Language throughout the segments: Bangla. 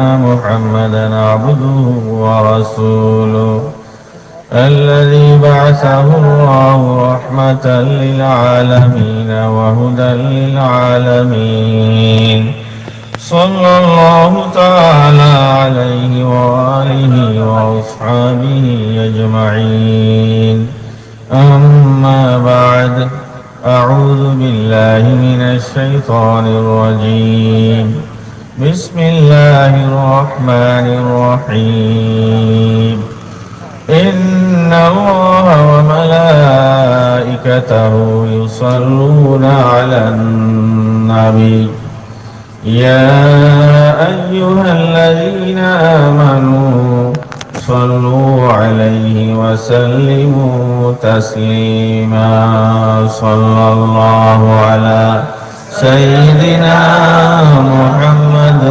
محمدا عبده ورسوله الذي بعثه الله رحمة للعالمين وهدى للعالمين صلى الله تعالى عليه وآله وأصحابه أجمعين أما بعد أعوذ بالله من الشيطان الرجيم بسم الله الرحمن الرحيم إن الله وملائكته يصلون على النبي يا أيها الذين آمنوا صلوا عليه وسلموا تسليما صلى الله على سيدنا محمد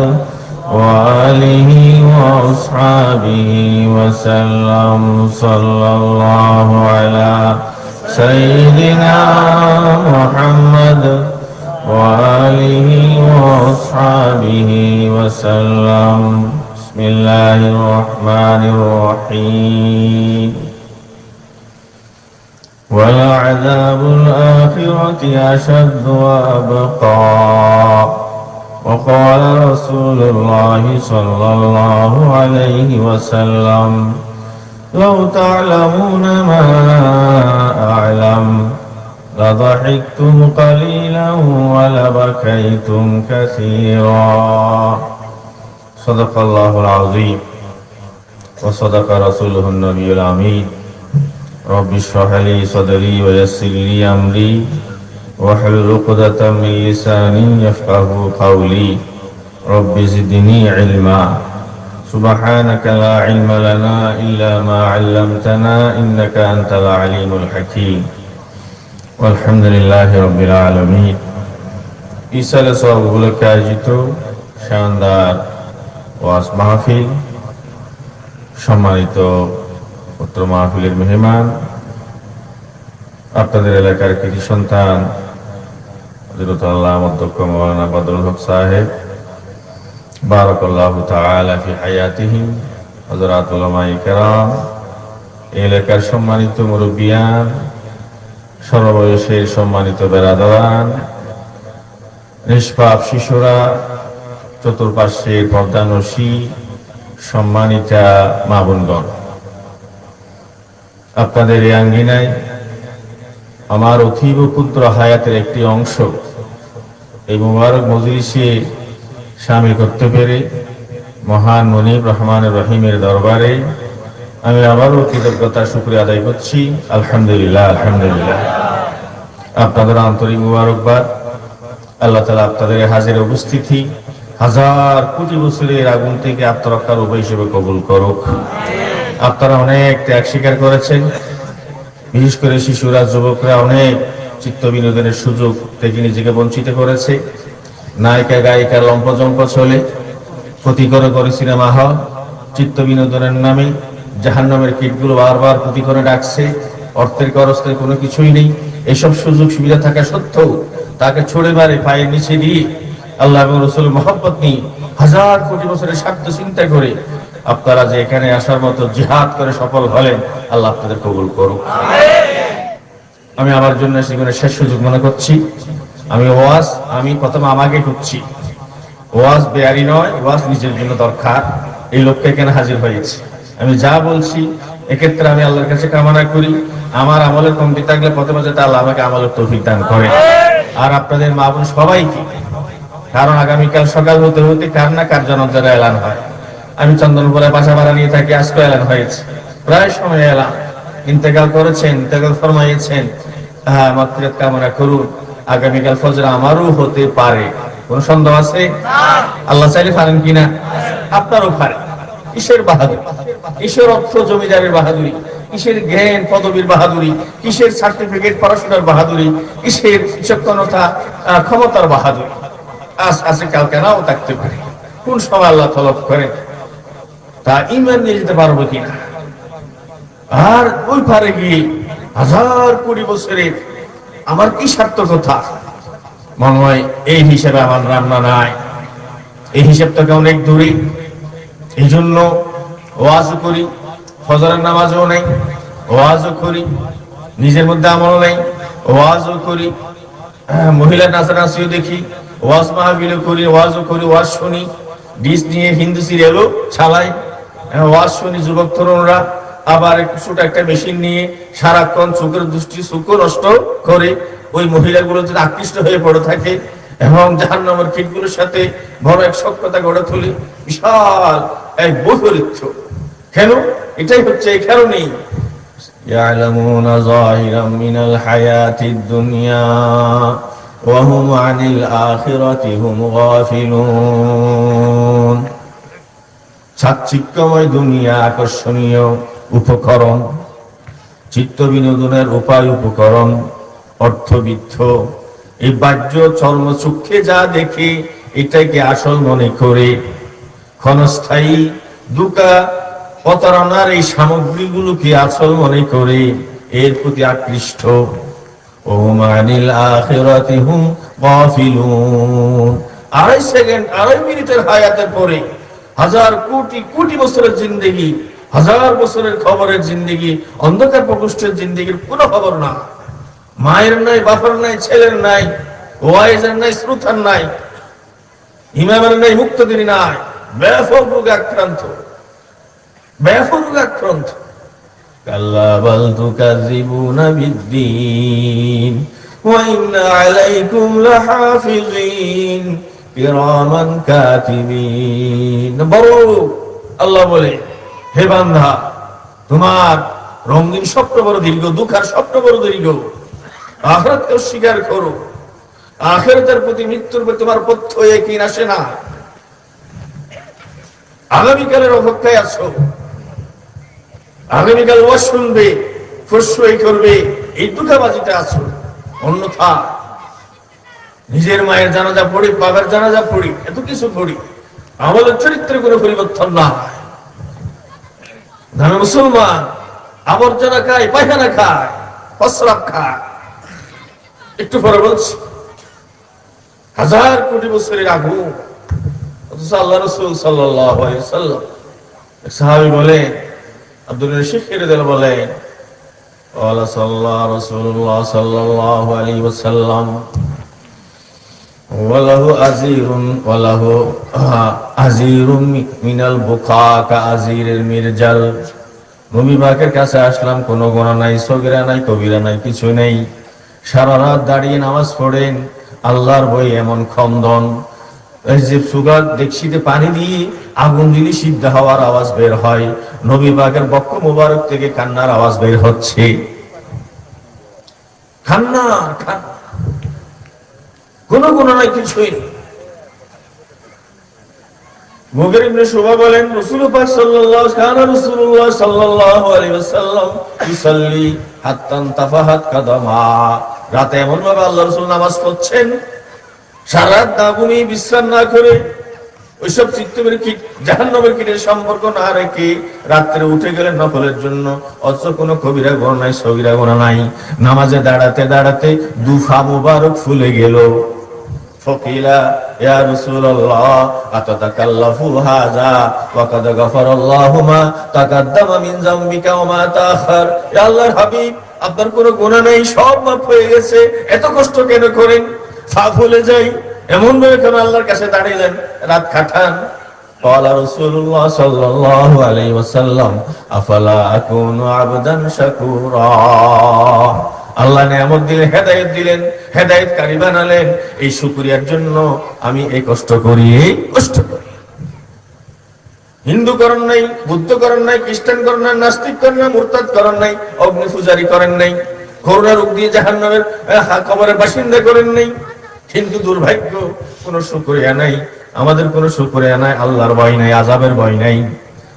وآله وأصحابه وسلم صلى الله على سيدنا محمد وآله وأصحابه وسلم بسم الله الرحمن الرحيم ولعذاب الآخرة أشد وأبقى وقال رسول الله صلى الله عليه وسلم لو تعلمون ما أعلم لضحكتم قليلا ولبكيتم كثيرا صدق الله العظيم وصدق رسوله النبي الأمين رب اشرح لي صدري ويسر لي أمري واحلل عقدة من لساني يفقهوا قولي رب زدني علما سبحانك لا علم لنا إلا ما علمتنا إنك أنت العليم الحكيم والحمد لله رب العالمين ইসালে সবগুলোকে আয়োজিত শানদার ওয়াজ মাহফিল সম্মানিত উত্তর মাহফিলের মেহমান আপনাদের এলাকার কৃতি সন্তান হযরত আল্লামা অধ্যক্ষ মাওলানা বদরুল হক সাহেব বারাকাল্লাহু তাআলা ফি হায়াতিহিম হযরত উলামায়ে কেরাম এলাকার সম্মানিত মুরব্বিয়ান সর্ববয়সের সম্মানিত বেরাদারান নিষ্পাপ শিশুরা চতুর্পার্শ্বের পর্দানসী সম্মানিতা মা বোনগণ আপনাদের এই আঙ্গিনায় আমার অতীব ক্ষুদ্র হায়াতের একটি অংশ এই মুবারক মজলিসে শামিল করতে পেরে মহান মুনিব রহমানুর রহিমের দরবারে আমি আবারও কৃতজ্ঞতা শুকরিয়া আদায় করছি আলহামদুলিল্লাহ আলহামদুলিল্লাহ আপনাদের আন্তরিক মুবারকবাদ আল্লাহ তাআলা আপনাদের হাজির উপস্থিতি হাজার কোটি বছরের আগুন থেকে আত্মরক্ষার উপায় হিসেবে কবুল করুক। আপনারা অনেক ত্যাগ স্বীকার করেছেন, বিশেষ করে শিশুরা যুবকরা অনেক চিত্ত বিনোদনের সুযোগ থেকে নিজেকে বঞ্চিত করেছে। নায়িকা গায়িকা লম্পজম্প চলে ক্ষতি করে সিনেমা হল চিত্ত বিনোদনের নামে জাহান্নামের কীটগুলো বারবার ক্ষতি করে ডাকছে। অর্থের করস্তের কোনো কিছুই নেই। এসব সুযোগ সুবিধা থাকা সত্ত্বেও তাকে ছড়ে মারে পায়ের নিচে দিয়ে আল্লাহ এবং রাসূল মহব্বত নিয়ে হাজার কোটি বছরের স্বার্থ চিন্তা করে আপনারা যে এখানে আসার মতো জিহাদ করে সফল হলেন, আল্লাহ আপনাদের কবুল করুক। আমি আমার জন্য জীবনের শেষ সুযোগ মনে করছি। আমি প্রথমে আমাকে করছি। ওয়াজ বেয়ারি নয়, ওয়াজ নিজের জন্য দরকার। এই লক্ষ্যে এখানে হাজির হয়েছি। আমি যা বলছি এক্ষেত্রে আমি আল্লাহর কাছে কামনা করি আমার আমলের কমতি থাকলে প্রথমে যাতে আল্লাহ আমাকে আমলের তৌফিক দান করে, আর আপনাদের মা বোন সবাইকে। কারণ আগামীকাল সকাল হতে হতে কার না কার জানাজার এলান হয়। আমি চন্দনপুরে বাসা ভাড়া নিয়ে থাকি, আজকে এলান হয়েছে, প্রায় সময় এলান। ইন্তেকাল করেছেন, ইন্তেকাল ফরমাইয়েছেন, মাগফিরাত কামনা করুন। আগামীকাল ফজর আমারও হতে পারে, কোন সন্দেহ আছে? আল্লাহ চাইলে পারেন কিনা? আপনারও পারেন। কিসের বাহাদুরি, কিসের অর্থ জমিদারের বাহাদুরি, কিসের জ্ঞান পদবীর বাহাদুরি, কিসের সার্টিফিকেট পড়াশোনার বাহাদুরি, কিসের সক্ষমতা ক্ষমতার বাহাদুরি। আজ আছে কালকে নাও থাকতে পারে। কোন সময় আল্লাহ তলব করে তা ঈমান নিয়ে যেতে পারবো কিনা। আর ওই পারে গিয়ে হাজার কোটি বছরে আমার কি সার্থকতা, মনে হয় এই হিসেবে আমার রান্না নাই, এই হিসেব থেকে অনেক দূরে। এই জন্য ওয়াজও করি, ফজরের নামাজও নাই, ওয়াজও করি, নিজের মধ্যে আমল নাই, ওয়াজও করি, মহিলা নাচানাচিও দেখি, ওয়াজ মাহফিলও করি, ওয়াজও করি, ওয়াজ শুনি, ডিস নিয়ে হিন্দু সিরিয়ালও চালাই, ওয়াজ শুনি যুবক তরুণরা, আবার ছোট একটা মেশিন নিয়ে সারাক্ষণ চোখের দৃষ্টি চোখ নষ্ট করে ওই মহিলাগুলো যদি আকৃষ্ট হয়ে পড়ে থাকে এবং জাহান্নামের কীটগুলোর সাথে বড় এক সখ্যতা গড়ে তুলি, বিশাল এক বৈপরীত্য। কেন? এটাই হচ্ছে এই কারণেই يعلمون ظاهرا من الحياة الدنيا وهم عن الآخرة هم غافلون। চাকচিক্যময় দুনিয়া আকর্ষণীয় উপকরণ, চিত্ত বিনোদনের উপায় উপকরণ, অর্থবিত্ত, এই বাহ্য চর্মচক্ষে যা দেখে এটাকে আসল মনে করে ক্ষণস্থায়ী দুকা প্রতারণার এই সামগ্রীগুলোকে আসল মনে করে এর প্রতি আকৃষ্ট। ওমানিল আখিরাতি হুম গাফিলুন। 2.5 সেকেন্ড 2.5 মিনিটের হায়াতের পরে হাজার কোটি কোটি বছরের জিন্দেগি, হাজার বছরের খবরের জিন্দেগি, অন্ধকার প্রকোষ্ঠের জিন্দেগির কোনো খবর না। মায়ের নাই, বাবার নাই, ছেলের নাই, ওয়াইজের নাই, শ্রোতার নাই, ইমামের নাই, মুক্তদিনী নাই, ব্যাপক রোগে আক্রান্ত, ব্যাপক রোগে আক্রান্ত। কাল্লা বাল তুকাযিবুনা বিদ্দীন ওয়া ইন্না আলাইকুম লাহাফিযিন কিরামান কাতিবিন। বড় আল্লাহ বলে, হে বান্দা, তোমার রঙিন স্বপ্ন বড় দীর্ঘ, দুঃখের স্বপ্ন বড় দীর্ঘ। আখিরাতকে স্বীকার করো, আখিরাতের প্রতি, মৃত্যুর প্রতি তোমার পথ্য ইয়াকিন আসে না। আগামীকালের অপেক্ষায় আছো, আগামীকাল ওয়াজ শুনবে, ফুসফুই করবে, এই দুঃখাবাজিতে আছো। অন্যথা নিজের মায়ের জানাজা পড়ি, বাবার জানাজা পড়ি, এত কিছু পড়ি, আমাদের চরিত্রের কোনো পরিবর্তন না হয়। মুসলমান আবর্জনা খায়, পায়খানা খায়, প্রস্রাব খায়। একটু পরে বলছি, হাজার কোটি বছরের আগুন, অথচ আল্লাহ রাসূল সাল্লাল্লাহু আলাইহি ওয়াসাল্লাম, সাহাবী বলে, আব্দুল রশিদ রাদিয়াল্লাহু বলে, ওয়ালা সাল্লাল্লাহু রাসূলুল্লাহ সাল্লাল্লাহু আলাইহি ওয়াসাল্লাম ওয়ালাহু আজিরুন ওয়ালাহু আজিরুম মিনাল বুকা কা আজিরের মিরজাল। নবী পাকের কাছে আসলাম, কোনো গুনাহ নাই, সগীরা নাই, কবিরা নাই, কিছু নেই। সারা রাত দাঁড়িয়ে নামাজ পড়েন, আল্লাহর ভয়ে এমন খন্দন, এই যে সুগার ডেকসিতে পানি দিয়ে আগুন দিলে সিদ্ধ হওয়ার আওয়াজ বের হয়, নবী পাকের বক্ষ মোবারক থেকে কান্নার আওয়াজ বের হচ্ছে। কান্না, কোন গুনাহ নাই, কিছুই নেই। মুগির ইবনে শুবা বলেন, রাসূলুল্লাহ সাল্লাল্লাহু আলাইহি ওয়াসাল্লাম ইসাল্লি হাত্তা তাফাহাত কাদামা। রাতে এমন ভাবে আল্লাহ রাসূল নামাজ পড়ছেন, সারা রাত না ঘুমিয়ে বিশ্রাম না করে, ওইসব চিত্তের কীট, জাহান্নামের কীটের সম্পর্ক না রেখে রাত্রে উঠে গেলেন নফলের জন্য। অথচ কোনো কবিরা গুনাহ নাই, সগীরা গুনাহ নাই। নামাজে দাঁড়াতে দাঁড়াতে দুফা মুবারক ফুলে গেল। ফকিলা ইয়া রাসূলুল্লাহ আতাতাকাল্লাফু হাযা ওয়া কাদ গাফারাল্লাহু মা তাকাদ্দামা মিন যামবিকা ওয়া মা তাআখার। ইয়া আল্লাহর হাবিব, আপনার কোনো গুনাহ নেই, সব মাফ হয়ে গেছে, এত কষ্ট কেন করেন? ফা ভুলে যাই, এমন ভাবে কেন আল্লাহর কাছে দাঁড়িয়েলেন, রাত কাটান? ক্বালা রাসূলুল্লাহ সাল্লাল্লাহু আলাইহি ওয়াসাল্লাম আফালা আকুনু আবদান শাকুরা। আল্লাহ নিয়ামত দিলেন, হেদায়েত দিলেন, হেদায়েতকারী বানালেন, এই শুকরিয়ার জন্য আমি এই কষ্ট করি, এই কষ্ট করি। হিন্দু করেন নাই, বুদ্ধ করেন নাই, খ্রিস্টান করেন নাই, নাস্তিক করেন নাই, মুরতাদ করেন নাই, অগ্নি পূজারি করেন নাই, করোনা রোগ দিয়ে জাহান্নামের কবরের বাসিন্দা করেন নাই। কিন্তু দুর্ভাগ্য, কোনো শুকরিয়া নাই, আমাদের কোনো শুকরিয়া নাই, আল্লাহর ভয় নাই, আযাবের ভয় নাই।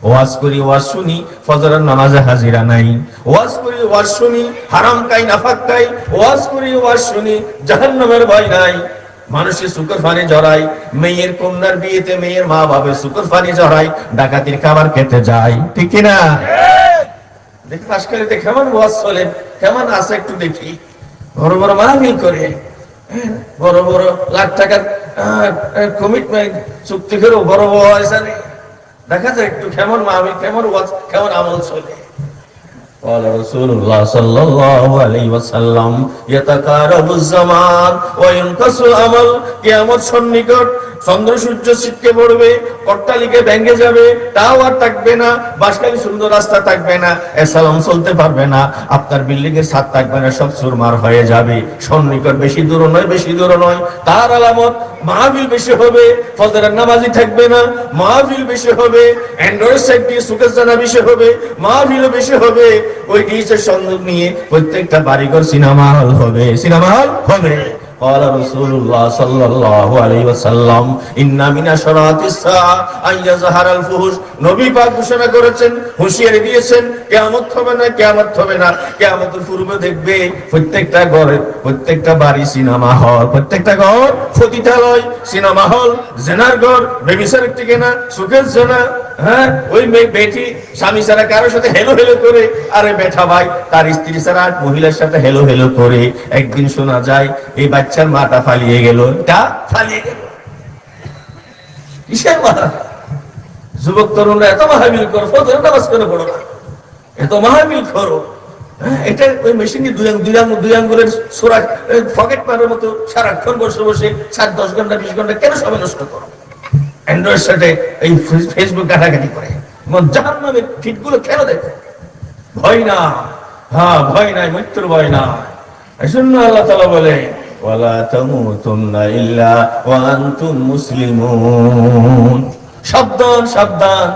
ওয়াজ করি, ওয়াজ শুনি, ফজরের নামাজে হাজিরা নাই। ওয়াজ করি, ওয়াজ শুনি, হারাম খাই, নাফাক খাই, ওয়াজ করি, ওয়াজ শুনি, জাহান্নামের ভয় নাই। মানুষের সুখের পানি জড়ায়, মেয়ের কন্যার বিয়েতে মেয়ের মা বাবার সুখের পানি জড়ায়, ডাকাতির খাবার খেতে যায়, ঠিক কিনা? দেখি আজকালিতে কেমন ওয়াজ চলে, কেমন আছে একটু দেখি। বড় বড় মাহফিল করে, বড় বড় লাখ টাকার কমিটমেন্ট চুক্তি করে বড় বড় দেখা যায় একটু কেমন মাহফিল, কেমন ওয়াজ, কেমন আমল চলে। قال رسول الله صلى الله عليه وسلم يتقارب الزمان وينقص العمل। কিয়ামত সন্নিকট, চন্দ্র সূর্য ছিটকে পড়বে, অট্টালিকা ভেঙে যাবে, টাওয়ার থাকবে না, বাসকালী সুন্দর রাস্তা থাকবে না, এসালাম চলতে পারবে না, আপনার বিল্ডিং এর ছাদ থাকবে না, সব চুরমার হয়ে যাবে। সন্নিকট, বেশি দূর নয়, বেশি দূর নয়। তার আলামত মাহফিল বেশি হবে, ফজরের নামাজি থাকবে না, মাহফিল বেশি হবে, অ্যান্ড্রয়েড সেট দিয়ে সুখের জানা বেশি হবে, মাহফিলও বেশি হবে। ওই ডিজের সংযোগ নিয়ে প্রত্যেকটা বাড়িঘর সিনেমা হল হবে, সিনেমা হল হবে। قال رسول الله صلى الله عليه وسلم ان من اشراط الساعه ان يظهر الفحش। নবী পাক ঘোষণা করেছেন, হুঁশিয়ারি দিয়েছেন, কিয়ামত হবে না, কিয়ামত হবে না। কিয়ামতের পূর্বে দেখবে প্রত্যেকটা ঘরে, প্রত্যেকটা বাড়ি সিনেমা হল, প্রত্যেকটা ঘর পতিতালয়, সিনেমা হল, জেনার ঘর, বেবিচারের ঠিকানা, সুখের জেনা। হ্যাঁ, ওই বেটি স্বামী ছাড়া কারোর সাথে হেলো হেলো করে, আরে বেটা ভাই তার স্ত্রী ছাড়া মহিলার সাথে হেলো হেলো করে। একদিন শোনা যায় এই বাচ্চার মাটা ফালিয়ে গেল, তা ফালিয়ে গেল। কিসের মাথা? যুবক তরুণরা এত মাহফিল করো, ফজর নামাজ করে পড়ো না, এত মাহফিল করো। এটা ওই মেশিনে দুই আঙ্গুলের সোরা পকেট মারার মতো সারাক্ষণ বসে বসে 7-10 ঘন্টা 20 ঘন্টা কেন সময় নষ্ট করো? অ্যান্ড্রয়েড সেটে এই ফেসবুক ঘাটাঘাটি করে জাহান্নামের ফিডগুলো কেন দেখো? ভয় না, হ্যাঁ ভয় নাই, মৃত্যুর ভয় না। এজন্য আল্লাহ তাআলা বলে ওয়ালা তামুতুন্না ইল্লা ওয়া আনতুম মুসলিমুন। সাবধান, সাবধান।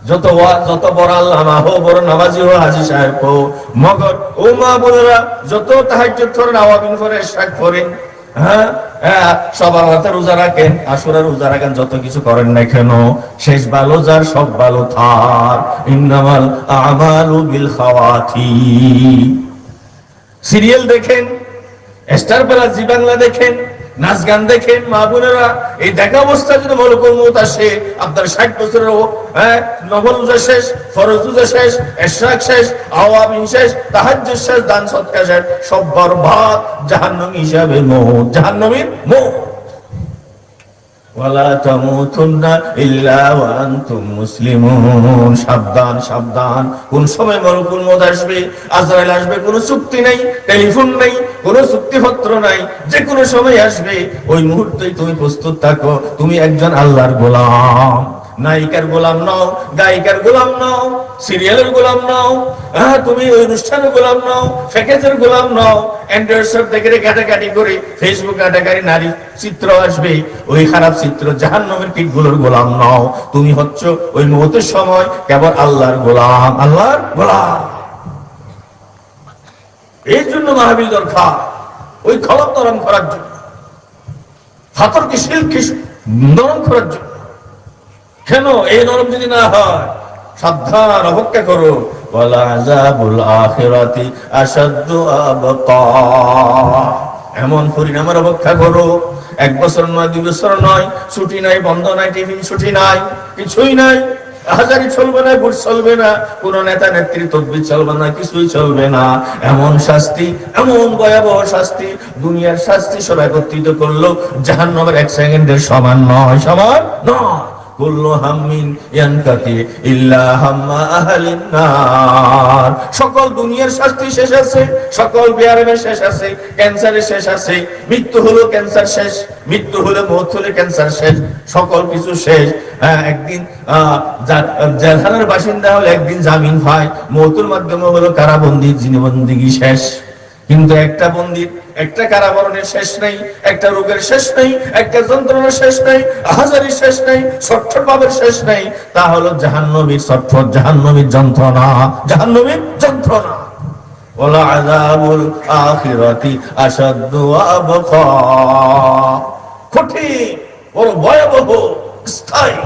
যত বড় আল্লামা হো, বড় নামাজি হো, হাজী সাহেব হো, মগর ও মা বোনেরা যত তাহাজ্জুদ করেন, আওয়াবিন করে, ইশরাক করেন, হ্যাঁ সবার হাতে রোজা রাখেন, আশুরা রোজা রাখেন, যত কিছু করেন না কেন, শেষ ভালো যার সব ভালো তার। ইন্নামাল আমালু বিল খাওয়াতিম। সিরিয়াল দেখেন, স্টার প্লাস, জি বাংলা দেখেন, নাচ গান দেখেন, মা বোনেরা এই দেখা অবস্থা যদি মলকুল মউত আসে, আপনার 60 বছরের নফল রোজা শেষ, ফরজ রোজা শেষ, ইশরাক শেষ, আওয়াবিন শেষ, তাহাজ্জুদ শেষ, দান সদকা শেষ, সব বরবাদ, জাহান্নামী হিসাবে মউত, জাহান্নামীর মউত। ওয়ালা তামুতুন্না ইল্লা ওয়া আনতুম মুসলিমুন। সাবধান, সাবধান। কোন সময় মলকুল মউত আসবে, আজরাইল আসবে, কোনো চুক্তি নাই, টেলিফোন নাই, কোনো চুক্তিপত্র নাই, যে কোনো সময় আসবে। ওই মুহূর্তেই তুমি প্রস্তুত থাকো। তুমি একজন আল্লাহর গোলাম, নায়িকার গোলাম নাও, গায়িকার গোলাম নাও, সিরিয়ালের গোলাম নাও, তুমি ওই অনুষ্ঠানের গোলাম নাও, প্যাকেজের গোলাম নাও। অ্যান্ড্রয়েড সব দেখে ঘাটাঘাটি করে ফেসবুক ঘাটাঘাটি নারী চিত্র আসবে, ওই খারাপ চিত্র, জাহান্নামের পিঠগুলোর গোলাম নাও। তুমি হচ্ছ ওই মুহূর্তের সময় কেবল আল্লাহর গোলাম, আল্লাহর গোলাম। এই জন্য মাহফিল দরকার, ওই খলক নরম করার জন্য, ফাতরকে শিলকে নরম করার জন্য। কেন এই নরম যদি না হয়? সাবধান, অপেক্ষা করো। ওয়ালা আযাবুল আখিরাতি আশাদ্দু আবকা। এমন পরিণামের অপেক্ষা করো। 1 বছর নয়, 2 বছর নয়, ছুটি নাই, বন্ধ নাই, টিফিন ছুটি নাই, কিছুই নাই। হাজারি চলবে না, ভোট চলবে না, কোন নেতা নেত্রী তদবির চলবে না, কিছুই চলবে না। এমন শাস্তি, এমন ভয়াবহ শাস্তি, দুনিয়ার শাস্তি সব একত্রিত করলো জাহান্নামের 1 সেকেন্ডের সমান নয়, সমান নয়। কুল্লু হাম্মিন ইয়ানকাতি ইল্লা হাম্মা আহলিন নার। সকল দুনিয়ার শাস্তি শেষ আছে, সকল বিয়ারের শেষ আছে, ক্যান্সারের শেষ আছে। মৃত্যু হলো ক্যান্সার শেষ, মৃত্যু হলো মৌত হলে ক্যান্সার শেষ, সকল কিছু শেষ। একদিন জেলখানার বাসিন্দা হলে একদিন জামিন পায়, মৌতের মাধ্যমে হলো কারাবন্দি, জীবনবন্দিগি শেষ। কিন্তু একটা বন্দির, একটা কারাবরণের শেষ নেই, একটা রোগের শেষ নেই, একটা যন্ত্রণার শেষ নেই, আহাজারির শেষ নেই, ছটফট ভাবের শেষ নেই। তা হলো জাহান্নামীর ছটফট, জাহান্নামীর যন্ত্রণা, জাহান্নামীর যন্ত্রণা। ওয়ালা আযাবুল আখিরাতি আশাদ্দু আবকা। কঠিন, বড় ভয়াবহ, স্থায়ী।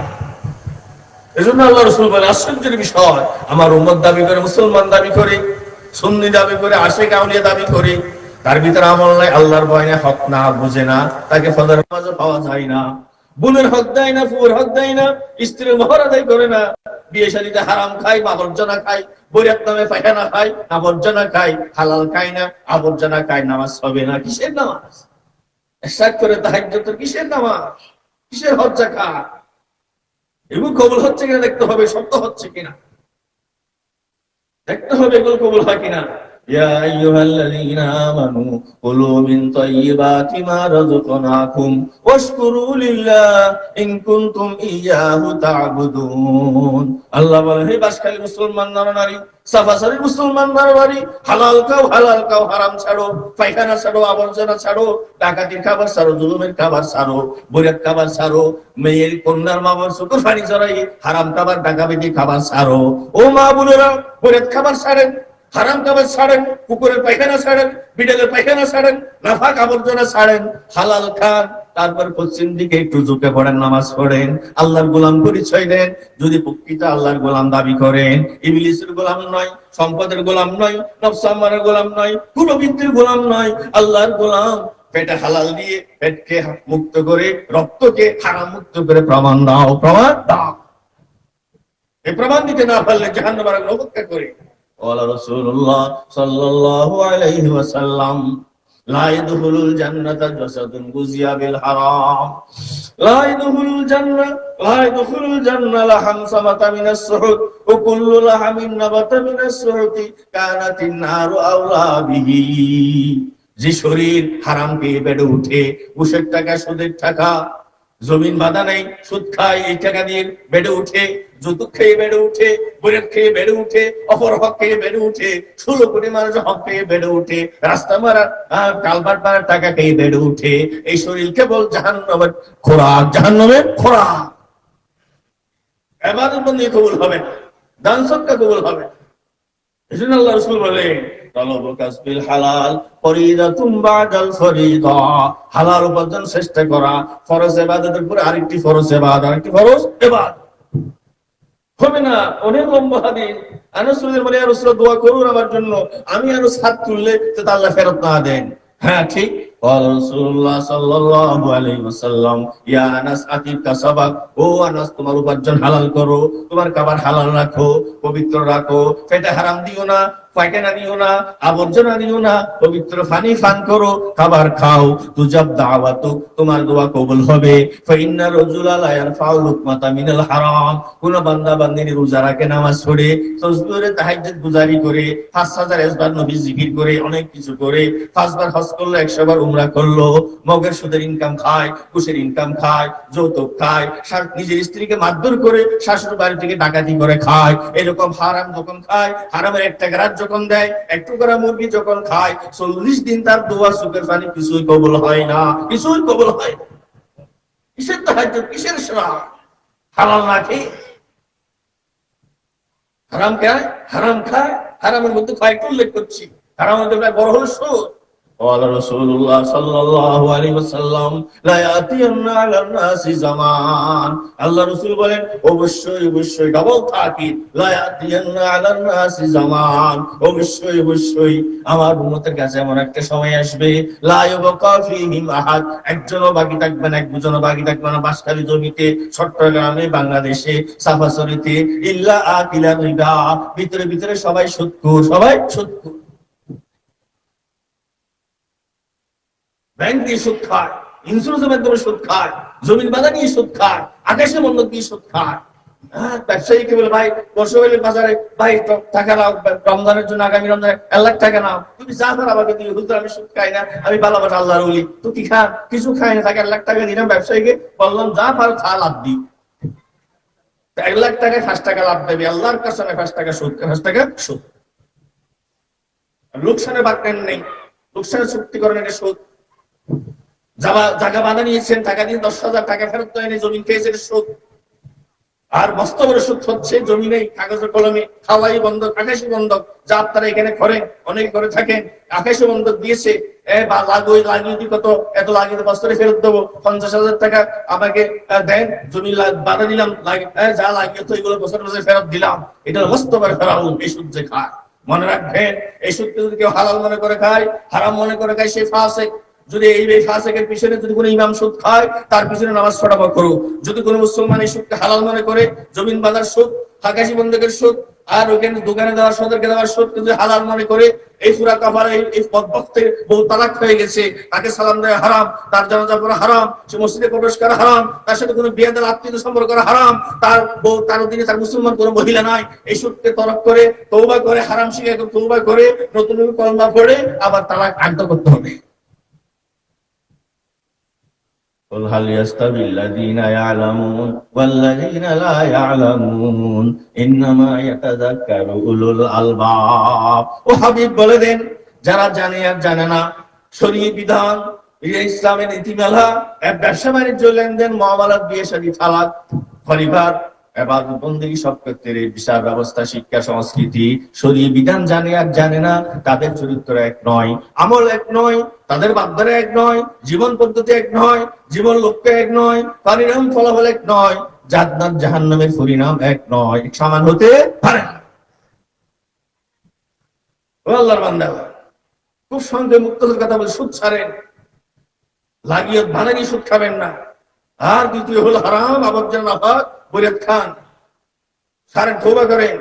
এজন্য আল্লাহ রাসূল বলেন, আশ্চর্যের বিষয়, আমার উম্মত দাবি করে, মুসলমান দাবি করে, সুন্নি দাবি করে, আশিক আউলিয়া দাবি করে, তার ভিতরে আমল নাই, আল্লাহর ভয় নাই, হক না বুঝে না, তাকে ফজরের নামাজও পাওয়া যায় না, বোনের হক দেয় না, ফুয়ের হক দেয় না, স্ত্রীর মোহর আদায় করে না, বিয়ে শাদীতে হারাম খাই, আবর্জনা খাই, বৈরাত নামে পায়খানা খাই, আবর্জনা খাই, হালাল খাই না, আবর্জনা খাই, নামাজ হবে না। কিসের নামাজ? ইশরাক করে তাহাজ্জুদ, কিসের নামাজ? কিসের হজ যাকাত? এগুলো কবুল হচ্ছে কিনা দেখতে হবে, শব্দ হচ্ছে কিনা দেখতে হবে, এগুলো কবুল হয় কিনা। ইয়া আইয়ুহাল্লাযীনা আমানু কুলু মিন তাইয়্যিবাতি মা রাযাকনাকুম ওয়াশকুরু লিল্লাহ ইন কুনতুম ইয়্যাহু তা'বুদুন। আল্লাহ বলেন, হে বাসখালী মুসলমান নরনারী, সাফাসারি মুসলমান নরনারী, হালাল খাও, হারাম ছাড়ো, পায়খানা ছাড়ো, আবর্জনা ছাড়ো, ডাকাতির খাবার ছাড়ো, জুলুমের খাবার ছাড়ো, বৈরাগ খাবার ছাড়ো, মেয়ের কন্যার মামার শুকুর পানি চড়াই হারাম খাবার ডাকাতি খাবার ছাড়ো। ও মা বোনেরা, বৈরাগ খাবার ছাড়েন, হারাম খাবার ছাড়েন, কুকুরের পায়খানা ছাড়েন, বিড়ালের পায়খানা ছাড়েন, নাফাক আবর্জনা ছাড়েন, হালাল খান। তারপর পশ্চিম দিকে একটু ঝুঁকে পড়েন, নামাজ পড়েন, আল্লাহর গোলাম পরিচয় দেন। যদি প্রকৃত আল্লাহর গোলাম দাবি করেন, ইবলিসের গোলাম নয়, সম্পদের গোলাম নয়, নফস আম্মারের গোলাম নয়, কুলবৃত্তির গোলাম নয়, আল্লাহর গোলাম, পেটে হালাল দিয়ে পেটকে মুক্ত করে, রক্তকে হারাম মুক্ত করে প্রমাণ দাও, প্রমাণ দাও। এই প্রমাণ দিতে না পারলে জাহান্নামের আগুন অপেক্ষা করে। ওয়ালা রাসূলুল্লাহ সাল্লাল্লাহু আলাইহি ওয়াসাল্লাম, লা ইয়াদখুলুল জান্নাতা জাসাদুন গুজিয়া বিল হারাম, লা ইয়াদখুলুল জান্নাহ লাহাম সামাতা মিনাস সুহুত ওয়া কুল্লু লাহামিন নাবাতা মিনাস সুহুতি কানাতিন নারু আওলা বিহি। যে শরীর হারাম পেয়ে বেড়ে উঠে, ঘুষের টাকা, সুদের টাকা, জমিন বাঁধা নেই, সুদ খায়, এই টাকা দিয়ে বেড়ে উঠে, যৌতুক খেয়ে বেড়ে উঠে, বৈরাগ খেয়ে বেড়ে উঠে, অপর হক খেয়ে বেড়ে উঠে, 16 কোটি মানুষের হক খেয়ে বেড়ে উঠে, রাস্তা মারা কালভার্ট মারার টাকা খেয়ে বেড়ে উঠে। এই শরীর কেবল জাহান্নামের খোরাক, জাহান্নামের খোরাক। ইবাদত বন্দেগী কবুল হবে না, দান সদকা কবুল হবে না। এজন্য আল্লাহ রাসূল বলেন, তালাবু কাসবিল হালাল ফরিদাতুম বাদাল ফরিদা। হালাল উপার্জন চেষ্টা করা ফরজ ইবাদতের পরে আরেকটি ফরজ ইবাদত, আরেকটি ফরজ ইবাদত। হবে না। অনেক লম্বা হাদিস। আনাস রাদিয়াল্লাহু আনহু, ইয়া রাসূলুল্লাহ, দোয়া করুন আমার জন্য, আমি আরো হাত তুললে তো আল্লাহ ফেরত না দেন। হ্যাঁ ঠিক। রাসূলুল্লাহ সাল্লাল্লাহু আলাইহি ওয়াসাল্লাম, ইয়া আনাস আতিকা সাবাক, ও আনাস, তোমার উপার্জন হালাল করো, তোমার খাবার হালাল রাখো, পবিত্র রাখো, পেটে হারাম দিও না, পায়খানা দিও না, আবর্জনা দিও না, পবিত্র পানি পান করো, খাবার খাও। তুজাব দাওয়াতু, তোমার দোয়া কবুল হবে। ফাইন্না রাজুলা লা ইয়ারফাউ লুকমাতা মিনাল হারাম, কোন বান্দা বান্দিনী রোজা রাখে, নামাজ পড়ে, তাসবিহ তাহাজ্জুদ গুজারি করে, 5000 বার নবী জিকির করে, অনেক কিছু করে, 5 বার হজ করলো, 100 বার উমরা করলো, মগের সুদের ইনকাম খায়, ঘুষের ইনকাম খায়, যৌতুক খায়, নিজের স্ত্রীকে মারধর করে শাশুড়ি বাড়ি থেকে ডাকাতি করে খায়, এরকম হারাম যখন খায়, হারামের 1 টাকা রাত যখন দেয়, 1 টুকরা মুরগি যখন খায়, 40 দিন তার দোয়া, চোখের পানি কিছুই কবুল হয় না, কিছুই কবুল হয় না। কিসের তাহাজ্জুদ, কিসের সালাত? হালাল না খেয়ে হারাম খায়, হারাম খায়। হারামের মধ্যে কয়েকটা উল্লেখ করছি। হারামের মধ্যে বড় হলো সুদ। قال رسول الله صلى الله عليه وسلم لا ياتين على الناس زمان, আল্লাহ রাসূল বলেন, অবশ্যই অবশ্যই, ডাবল তাকিদ, লা ইয়াতিন আলা الناس زمان, অবশ্যই অবশ্যই আমার উম্মতের কাছে এমন একটা সময় আসবে, লা ইয়াবকা ফীহিম আহাদ, একজনও বাকি থাকবে না, একজনও বাকি থাকবে না, বাসখালী জমিতে, চট্টগ্রামে, বাংলাদেশে, সাফাসরিতে, ইল্লা আকিলা রিবা, ভিতরে ভিতরে সবাই সুদখোর, সবাই সুদখোর। ব্যাংক দিয়ে সুদ খায়, ইন্স্যুরেন্সের মাধ্যমে সুদ খায়, জমিন বাঁধা নিয়ে সুদ খায়, আকাশের বন্ধক দিয়ে সুদ খায়। ব্যবসায়ীকে বলে, ভাই বর্ষ হইলে বাজারে, ভাই টাকা নাও, রমজানের জন্য, আগামী রমজানে 1 লাখ টাকা নাও, তুমি যা পার আমাকে দিও। হুজুর আমি সুদ খাই না, আমি ভালোবাসা আল্লাহর ওলি। তো কি খান? কিছু খাই না, তাকে 1 লাখ টাকা দিলাম ব্যবসায়ীকে, বললাম যা পারো তা লাভ দিই। 1 লাখ টাকায় 5 টাকা লাভ দেবে, আল্লাহর কাছে 5 টাকা সুদ, 5 টাকা সুদ। লোকসানের বাক্যান নেই, লোকসানের চুক্তি করেন, এটা সুদ। জায়গা বাঁধা নিয়েছেন, টাকা দিয়ে 10,000 টাকা ফেরত দেয়নি, জমিন খেয়েছে, সুদ। আর মস্ত বড় সুদ হচ্ছে জমিনে, কাগজে কলমে, খাওয়াই বন্ধক, আকাশি বন্ধক, যা আপনারা এখানে করেন, অনেক করে থাকেন, আকাশি বন্ধক দিয়েছে, লাগিয়ে কত, এত লাগিয়ে বছরে ফেরত দেবো, 50,000 টাকা আমাকে দেন, জমি বাধা দিলাম, যা লাগিয়ে তো এগুলো বছর বছর ফেরত দিলাম। এটা মস্ত বড় ফেরাউন, এই সুদ যে খায়। মনে রাখবেন, এই সুদকে যদি কেউ হালাল মনে করে খায়, হারাম মনে করে খায়, সে ফাসিক। যদি এই ফাসিকের পিছনে যদি কোনো ইমাম সুদ খায়, তার পিছনে নামাজ পড়া করো। যদি কোনো মুসলমান এই সুদকে হালাল মনে করে, জমিন বাঁধার সুদ, আকাশি বন্ধকের সুদ, আর ওখানে দোকানে দেওয়ার সদরকে দেওয়ার সত্য যে হালাল মনে করে এই পুরা কাফার এই বক্তে বহু তালাক হয়ে গেছে, তাকে সালাম দেওয়া হারাম, তার জানাজা পড়া হারাম, সে মসজিদে প্রবেশ করা হারাম, তার সাথে কোনো বিয়ে দেওয়া আত্মীয় সম্পর্ক করা হারাম, তার বউ তার অধীনে তার মুসলমান কোনো মহিলা নাই, এই সূত্রে তরক করে তওবা করে হারাম শিখে তওবা করে নতুন কলমা পড়ে আবার তালাক আদ্য করতে হবে। قل هل يستوي الذين يعلمون والذين لا يعلمون انما يتذكر اولو الالباب। ও হাবিব বলে দেন, যারা জানে আর জানে না শরীয়ত বিধান, ইসলামের নীতিমালা, ব্যবসা বাণিজ্য, লেনদেন, মুআমালাত, বিয়ে শাদী, তালাক, পরিবার, ইবাদত বন্দেগী সব ক্ষেত্রে বিচার ব্যবস্থা, শিক্ষা, সংস্কৃতি, শরীয়ত বিধান জানে আর জানে না, তাদের চরিত্র এক নয়, আমল এক নয়, তাদের বাধ্যরা এক নয়, জীবন পদ্ধতি এক নয়, জীবন লক্ষ্য এক নয়, পরিণাম ফলাফল এক নয়, জান্নাত জাহান্নামের পরিণাম এক নয়, সমান হতে পারে না। ও আল্লাহর বান্দা, খুব সঙ্গে মুক্তদের কথা বলে সুদ ছাড়েন, লাগিয়ত ভানানি সুদ খাবেন না। আর দ্বিতীয় হলো হারাম আবর্জনা নাফাক বরিয়াত খান, সারেন তওবা করেন,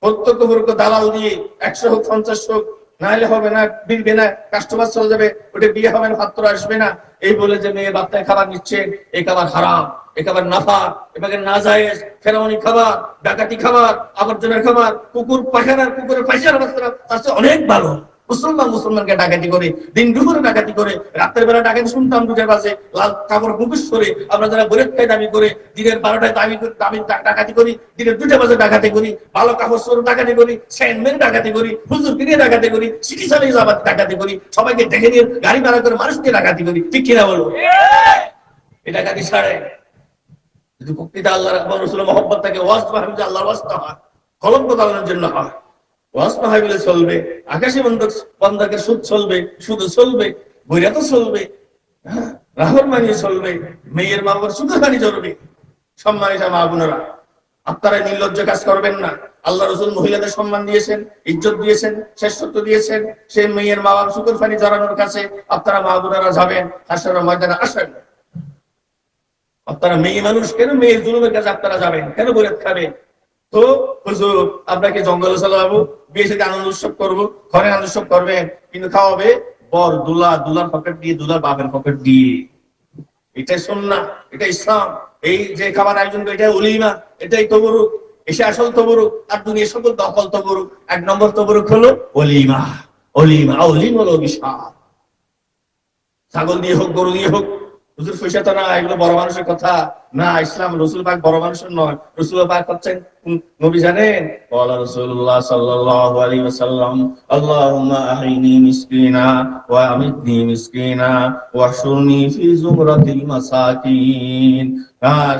প্রত্যক্ষ পরোক্ষ দালাল দিয়ে 100 হোক 50 হোক, না হলে হবে না, বিলবে না, কাস্টমার চলে যাবে, ওটা বিয়ে হবে না, পাত্র আসবে না, এই বলে যে মেয়ে বাচ্চায় খাবার নিচ্ছেন, এই খাবার হারাম, এই খাবার নাফাক, এবারে নাজায়েজ, ফেরাউনি খাবার, ডাকাতি খাবার, আবর্জনার খাবার, কুকুর পায়খানার কুকুরের পায়খানার বাচ্চারা তার চেয়ে অনেক ভালো। মুসলমানকে ডাকাতি করে, দিন দুপুরে ডাকাতি করে, রাতের বেলা ডাকাতি শুনতাম 2টা বাজে, লাল কাপড় মুখোশ করে আমরা যারা বরেখায় দাবি করে, দিনের 12টায় দাবি ডাকাতি করি, দিনের 2টা বাজে ডাকাতি করি, ভালো কাপড় চোর ডাকাতি করি, স্যান্ডম্যান ডাকাতি করি, হুজুর কিনে ডাকাতি করি, সিটি চালিয়ে যাবার ডাকাতি করি, সবাইকে ডেকে নিয়ে গাড়ি ভাড়া করে মানুষ নিয়ে ডাকাতি করি, ঠিক কিনা বলো? এই ডাকাতি ছাড়ে যদি প্রকৃত আল্লাহ রাসূলের মহব্বত থাকে, ওয়াজ মাহফিল আল্লাহর ওয়াজ হয়, কলঙ্ক চালানোর জন্য হয়, ওয়াজ মাহফিলে চলবে, আকাশী বন্দাকে সুদ চলবে, সুদ চলবে, বৈরাত চলবে, রাহর মানিয়ে চলবে, মেয়ের মা বাবার সুদের পানি চলবে। সম্মানিত মা বোনেরা, আপনারা নির্লজ্জ কাজ করবেন না। আল্লাহ রাসূল মহিলাদের সম্মান দিয়েছেন, ইজ্জত দিয়েছেন, শ্রেষ্ঠত্ব দিয়েছেন, সেই মেয়ের মা বাবার সুদের পানি জড়ানোর কাছে আপনারা মা বোনেরা যাবেন, হাসরের ময়দানে আসেন। আপনারা মেয়ে মানুষ, কেন মেয়ের জুলুমের কাছে আপনারা যাবেন, কেন বৈরাত খাবেন? তো হুজুর আপনাকে জঙ্গলে চলে যাবো, বিয়ে সাথে আনন্দ উৎসব করবো, ঘরে আনন্দ উৎসব করবেন, কিন্তু খাওয়াবে বর দুলার পকেট দিয়ে, দুলার বাপের পকেট দিয়ে। এটাই সুন্নাহ, এটা ইসলাম। এই যে খাবার আয়োজন করে, এটা ওলিমা, এটাই তবরুক, এসে আসল তবরুক। আর দুনিয়া সকল দখল তবরুক। 1 নম্বর তবরুক হলো ওলিমা। ওলিমা হলো বিশাল, ছাগল দিয়ে হোক, গরু দিয়ে হোক। হুজুর পয়সা তো না, এগুলো বড় মানুষের কথা না। ইসলাম রসুল পাক বড় মানুষের নয়, রসুল পাক হচ্ছেন নবী। জানেন ওয়ালা রাসূলুল্লাহ সাল্লাল্লাহু আলাইহি ওয়াসাল্লাম, আল্লাহুম্মা আহিনি মিসকিনা ওয়া আমিতনি মিসকিনা ওয়াহশুরনি ফি জুমরাতিল মাসাকিন।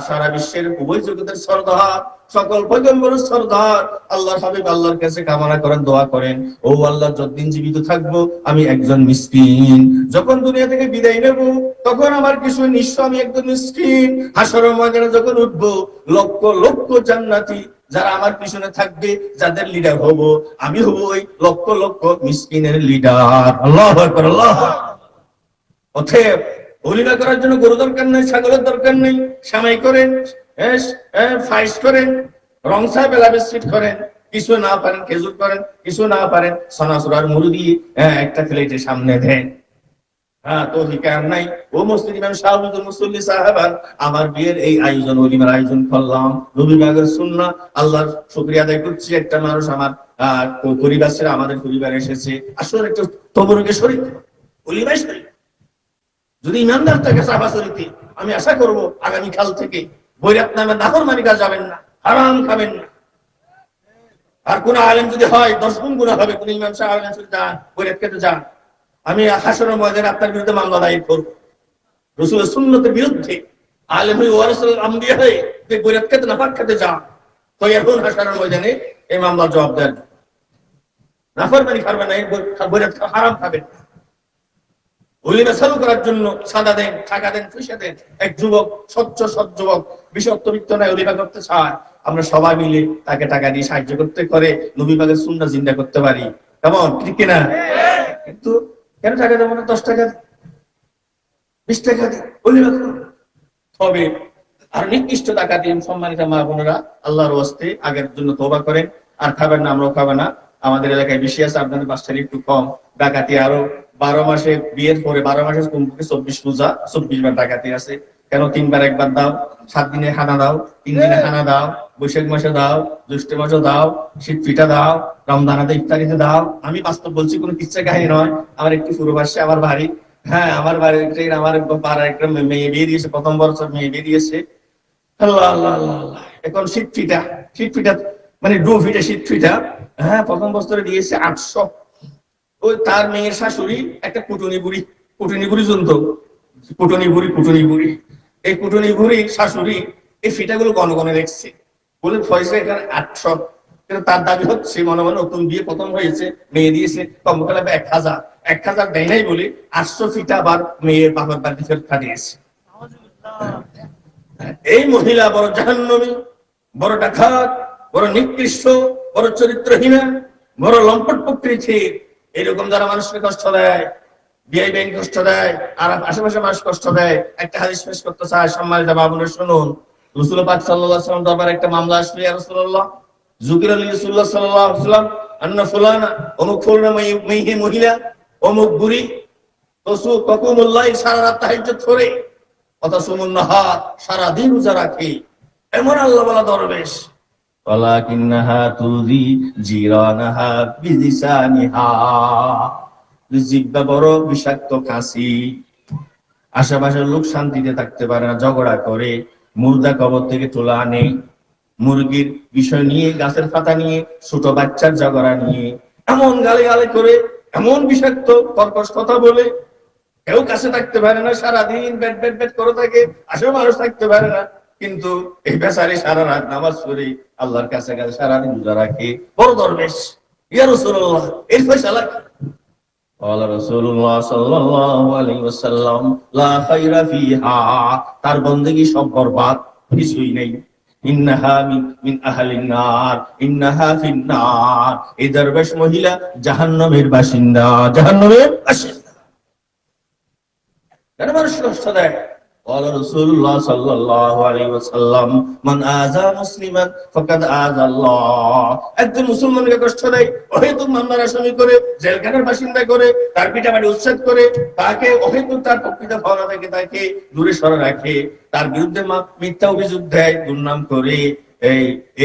সারা বিশ্বের উভয় জগতের সরদার, সকল পয়গম্বরের সরদার আল্লাহর হাবিব আল্লাহর কাছে কামনা করেন, দোয়া করেন, ও আল্লাহ যতদিন জীবিত থাকবো আমি একজন মিসকিন, যখন দুনিয়া থেকে বিদায় নেব তখন আমার কিছু নিঃস্ব, আমি একজন মিসকিন। হাশরের ময়দানে যখন উঠবো, লক্ষ লক্ষ জান্নাতি যারা আমার পিছনে থাকবে, যাদের লিডার হব, আমি হব ওই লক্ষ লক্ষ মিসকিনের লিডার। আল্লাহু আকবার, আল্লাহ। অতএব ওলিমা করার জন্য গরু দরকার নেই, ছাগলের দরকার নেই। সামাই করেন, ফাইস করেন, রংসা বেলা বিস্কিট করেন, কিছু না পারেন খেজুর করেন, কিছু না পারেন সনাসুরার মুড়ি দিয়ে একটা প্লেটের সামনে দেন। তো হিকার নাই। ও মসজিদ ইমাম শাহুল মুসল্লি সাহাবান, আমার বিয়ের এই আয়োজন, ওলিমার আয়োজন করলাম নবী পাকের সুন্নাহ। আল্লাহর শুকরিয়া আদায় করছি, একটা মানুষ আমার পরিবার ছেড়ে আমাদের পরিবারে এসেছে। আসলে একটু তবরুকে শরীক, ওলিমায় শরীক। যদি ইমানদার থাকে সাহাবাতে, আমি আশা করব আগামীকাল থেকে বৈরাত নামে নাফরমানি কাজ যাবেন না, হারাম খাবেন না। আর কোন আলেম যদি হয় 10 গুণ গুনাহ হবে। কোন ইমাম সাহেব আলেম যদি যান, বৈরাত খেতে যান, আমি হাশরের ময়দানে আপনার বিরুদ্ধে মামলা দায়ের করব। রাসূলের সুন্নতের বিরুদ্ধে আলেম হয়ে ওয়ারাসুল আম্বিয়া হয়ে যে বৈরাত খেতে নাফাক খেতে যান, তো এখন হাশরের ময়দানে এই মামলার জবাব দেন। নাফরমানি খাবেন না, বৈরাত হারাম খাবেন না। ওলিমা চালু করার জন্য সাদা দেন, টাকা দেন, পয়সা দেন। এক যুবক, স্বচ্ছ সৎ যুবক, বিষাক্ত নাই, ওলিমা করতে চায়, আমরা সবাই মিলে তাকে টাকা দিয়ে সাহায্য করতে করে নবী পাকের সুন্নাহ জিন্দা করতে পারি। কেমন, ঠিক কিনা? কিন্তু কেন টাকা দেবো না? 10 টাকা, 20 টাকা দিন, ওলিমা করুন। আর নিকৃষ্ট টাকা দিন। সম্মানিত মা বোনেরা, আল্লাহর ওয়াস্তে আগের জন্য তওবা করেন। আর খাবেন না, আমরাও খাবে না। আমাদের এলাকায় বেশি আছে, আপনাদের বাচ্চারা একটু কম। ডাকাতি আরো 12 মাসে, বিয়ের পরে 12 মাসে কমপক্ষে 24 পূজা, 24 বার ডাকাতি আছে। কেন? 3 বার, একবার দাও, 7 দিনে হানা দাও, 3 দিনে হানা দাও, বৈশাখ মাসে দাও, জ্যৈষ্ঠ মাসে দাও, শীত পিঠা দাও, রমজানাতে ইফতারিতে দাও। আমি বাস্তব বলছি, কোনো কিচ্ছা কাহিনী নয়। আমার একটু পূর্বাসে আমার বাড়ি, হ্যাঁ আমার বাড়ির আমার পাড়ার একটা মেয়ে বিয়ে দিয়েছে, প্রথম বছর মেয়ে বিয়ে দিয়েছে। আল্লাহ আল্লাহ আল্লাহ আল্লাহ। এখন শীত পিঠা মানে ডু ফিটা, শীত পিঠা, হ্যাঁ প্রথম বছরে দিয়েছে 800। ওই তার মেয়ের শাশুড়ি একটা কুটুনি বুড়ি জন্তু, কুটুনি বুড়ি, এই কুটুনি বুড়ি শাশুড়ি এই ফিটাগুলো গণগণে রেখেছে, বলে পয়সা এখানে 800। কিন্তু তার দাবি হচ্ছে মনে মনে নতুন বিয়ে প্রথম হয়েছে, মেয়ে দিয়েছে কমপক্ষে 1000 দেয় নাই বলে 800 ফিটা আবার মেয়ের বাবার বাড়ি ফেরত পাঠিয়েছে। এই মহিলা বড় জাহান্নামী, বড় ডাকাত, বড় নিকৃষ্ট, বড় চরিত্রহীনা, বড় লম্পট প্রকৃতি। এরকম যারা মানুষকে কষ্ট দেয়, বিয়ে বেন কষ্ট দেয়, আর আশেপাশে মানুষ কষ্ট দেয়, একটা হাদিস পেশ করতে চায়। সম্মানিত বাবুরা শুনুন, রাসূল পাক সাল্লাল্লাহু আলাইহি ওয়াসাল্লাম দরবারে একটা মামলা আসলো। ইয়া রাসূলুল্লাহ, যুকির আলী রাসূলুল্লাহ সাল্লাল্লাহু আলাইহি ওয়াসাল্লাম আন্না ফুলানা, অমুক ফুলানা মেয়ে মহিলা, অমুক বুড়ি তকুমুল্লাহ, সারা রাত তাহাজ্জুদ করে, অতাসুমুন নাহার, সারা দিন রোজা রাখে, এমন আল্লাহ ওয়ালা দরবেশ। ওয়ালাকিন্নাহা তুযি জিরানাহা বিলিসানিহা, জিহ্বা বড় বিষাক্ত কাশি, আশেপাশের লোক শান্তিতে থাকতে পারে না, ঝগড়া করে, মুর্দা কবর থেকে তোলা আনে, মুরগির বিষয় নিয়ে, গাছের পাতা নিয়ে, ছোট বাচ্চার ঝগড়া নিয়ে, এমন গালে করে, এমন বিষাক্ত কর্কশ কথা বলে, কেউ কাছে থাকতে পারে না, সারাদিন বেট করে থাকে, আসলে মানুষ থাকতে পারে না। কিন্তু এই বেচারি সারা রাত নামাজ পড়ে আল্লাহর কাছে সারাদিন রোজা রাখে, বড় দরবেশ। ইয়া রাসূলুল্লাহ, এর ফয়সালা قال رسول الله صلى الله عليه وسلم لا خير فيها, তার বندگی সব বরবাদ, কিছুই নেই। ইন্নাহা মিন আহলিন নার, ইন্নাহা ফিন নার, এই দরবেশ মহিলা জাহান্নামের বাসিন্দা, জাহান্নামের বাসিন্দা। কেন মানুষ কষ্ট দেয়? قال رسول الله صلى الله عليه وسلم من آذى مسلما فقد آذى الله, একজন মুসলমানকে কষ্ট দেয়, অহেতুক মামলার আসামি করে, জেলখানার বাসিন্দা করে, তার পিটাপিটি উচ্ছেদ করে, তাকে অহেতুক তার প্রকৃত ভাবনা থেকে তাকে দূরে সরে রাখে, তার বিরুদ্ধে মিথ্যা অভিযোগ দেয়, দুর্নাম করে,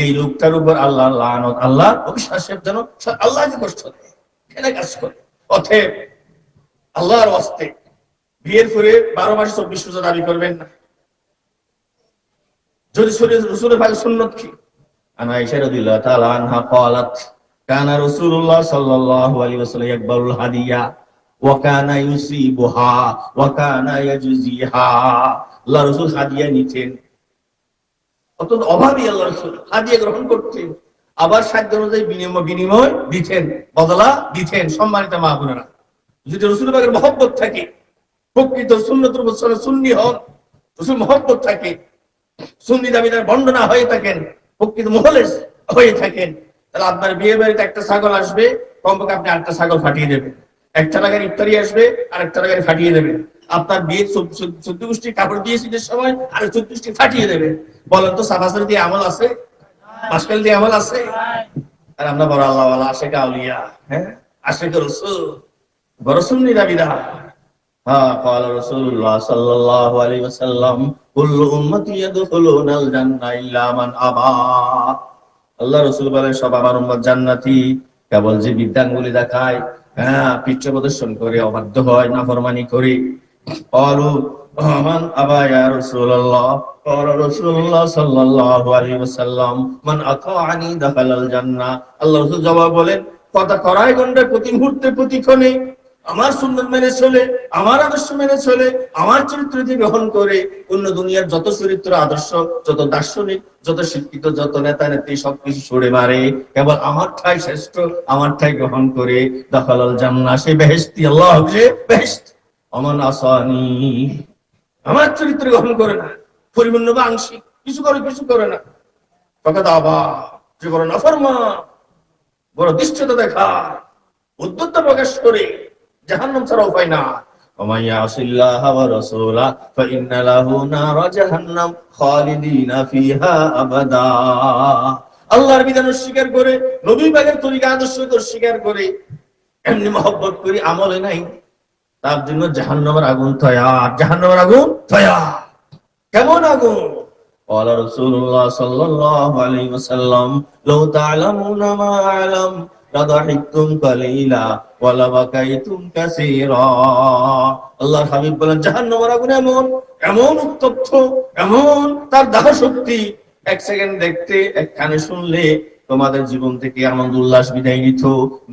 এই লোকটার উপর আল্লাহ লানত, আল্লাহ অবিশ্বাসের জন্য আল্লাহকে কষ্ট দেয়, কেন কাজ করে? অতএব আল্লাহর ওয়াস্তে বিয়ের পরে 12 মাসে 24 রোজা দাবি করবেন না। যদি রাসূলের ভাই সুন্নাত কি? আনা আয়েশা রাদিয়াল্লাহু তাআলা আনহা قالت কানা রাসূলুল্লাহ সাল্লাল্লাহু আলাইহি ওয়াসাল্লাম ইয়াকবালুল হাদিয়া ওয়া কানা ইউসিবুহা ওয়া কানা ইয়াজজিহা, আল্লাহ রাসূল হাদিয়া নিতেন, অত্যন্ত অভাবী আল্লাহ রাসূল হাদিয়া গ্রহণ করতেন, আবার সাধ্য অনুযায়ী বিনিময় দিতেন, বদলা দিতেন। সম্মানিত মা বোনেরা, যদি রাসূলের পাকের মহব্বত থাকে, প্রকৃত সুন্নতের উপর সুন্নি হন, রাসূল মহব্বত থাকে, সুন্নি দাবিদার বর্ণনা হয়ে থাকেন, প্রকৃত মুখলেস হয়ে থাকেন, তাহলে আপনার বিয়ে বাড়িতে একটা ছাগল আসবে, কমপক্ষে আপনি 8টা ছাগল ফাটিয়ে দেবেন। একটা লাগার ইফতারি আসবে, আর একটা লাগার ফাটিয়ে দেবেন। আপনার বিয়ে 14 গোষ্ঠী কাপড় দিয়ে শীতের সময় আর 14 গোষ্ঠী ফাটিয়ে দেবেন। বলেন তো সাফাসার দিয়ে আমল আছে? মাসকাল দিয়ে আমল আছে? আর আমরা বড় আল্লাহ ওয়ালা, আশিক আউলিয়া, হ্যাঁ আশিক রাসূল, বড় সুন্নি দাবিদার। قال رسول الله صلى الله عليه وسلم كل امتي يدخلون الجنه الا من ابى, আল্লাহ রাসূল বলেন সব আমার উম্মত জান্নাতি, কেবল যে বিদ্যাঙ্গুলি দেখায়, পিঠ প্রদর্শন করে, অবাধ্য হয়, নাফরমানি করে। قالوا من ابى يا رسول الله قال رسول الله صلى الله عليه وسلم من اطاعني دخل الجنه, আল্লাহ রাসূল জবাব বলেন, কথা করায় গন্ডায় প্রতি মুহূর্তে প্রতিক্ষণে আমার সুন্নাত মেনে চলে, আমার আদর্শ মেনে চলে, আমার চরিত্রটি গ্রহণ করে, অন্য দুনিয়ার যত চরিত্র আদর্শ, যত দার্শনিক, যত শিক্ষিত, যত নেতা নেত্রী সবকিছু ছুড়ে মারে, কেবল আমার ঠাই শ্রেষ্ঠ, আমার ঠাই গ্রহণ করে দাখালাল জান্নাহ, সে বেহেশতি, আল্লাহ হবে বেহেশত। আমান আসানি, আমার চরিত্র গ্রহণ করে না, পরিপূর্ণ বা আংশিক কিছু করে না, ফাকাদ আবা, যে বড় নাফরমান, বড় দৃষ্টতা দেখা, উদ্ধততা প্রকাশ করে, জাহান্নাম ছাড়া উপায় না। ওয়া ইয়াসিল্লাহ ওয়া রাসূলা ফাইন্না লাহু নার জাহান্নাম খালিদিনা ফিহা আবাদা, আল্লাহর বিধান অস্বীকার করে, নবী পাকের তরিকা আদর্শকে অস্বীকার করে, এমনি মহব্বত করি, আমলে নাই, তার জন্য জাহান্নামের আগুন তৈয়ার, জাহান্নামের আগুন তৈয়ার। কেমন আগুন? قال رسول الله صلى الله عليه وسلم لو تعلمون ما أعلم لضحكتم قليلا ولبكيتم كثيرا। আল্লাহর হাবিব বলেন জাহান্নামের আগুন এমন এমন উত্তপ্ত, এমন তার দাহ শক্তি, এক সেকেন্ড দেখতে, এক কানে শুনলে তোমাদের জীবন থেকে আনন্দ উল্লাস বিদায় নিত,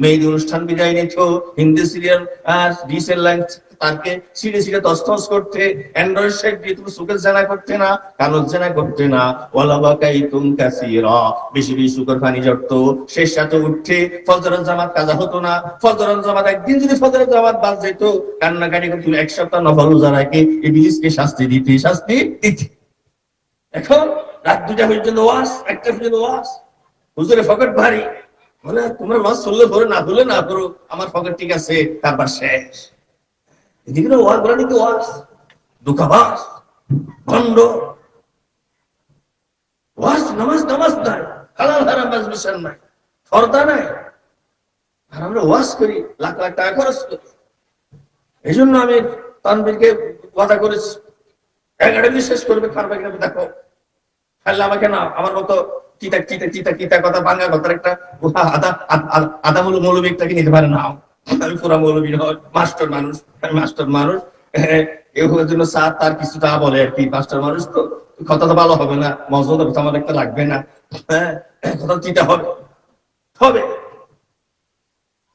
মেহেদি অনুষ্ঠান বিদায় নিত, হিন্দি সিরিয়াল আর ডিসেল লাইন তাকে সিঁড়ে সিঁড়ে তসতস করতে, অ্যান্ড্রয়েড সেট দিয়ে তুমি চোখের জানা করতে না, কানের জানা করতে না, ওয়ালাবাকাইতুম কাসীরা, বেশি বেশি শুকর পানি ঝরতো, শেষ রাতে উঠতে ফজরের জামাত কাজা হতো না, ফজরের জামাত একদিন যদি ফজরের জামাত বাদ যেত, কান্নাকাটি করতে এক সপ্তাহ নফল রোজা রাখে ইবলিসকে শাস্তি দিতে। এখন রাত 2টা পর্যন্ত ওয়াজ, 1টা পর্যন্ত ওয়াজ, হুজুরের পকেট ভারী, মানে তোমার ওয়াজ চললে ধরে না হলে না করো, আমার পকেট ঠিক আছে, তারপর শেষ। এদিকে ওয়াজ বলা নাকি ওয়াজ, দুঃখাবাস, খন্ড ওয়াজ, নামাজ নাই, হালাল হারাম বাজ বিচার নাই, ফরদা নাই, আর আমরা ওয়াজ করি, লাখ লাখ টাকা খরচ করি। এই জন্য আমি তানবীরকে কথা করেছি, একাডেমি শেষ করবে খারবে কিনা দেখো, খাইলে আমাকে না আমার মতো চিতা চিতা চিতা চিতা কথা, বাংলা কথার একটা আধা মৌলবীটাকে নিতে পারে না। আমি পুরা মৌলবী নয়, মাস্টার মানুষ, আমি মাস্টার মানুষ, এর জন্য স্যার তার কিছুটা বলে আর কি, মাস্টার মানুষ তো কথা তো ভালো হবে না, মজা কথা আমার একটা লাগবে না, কথা চিতা হবে হবে।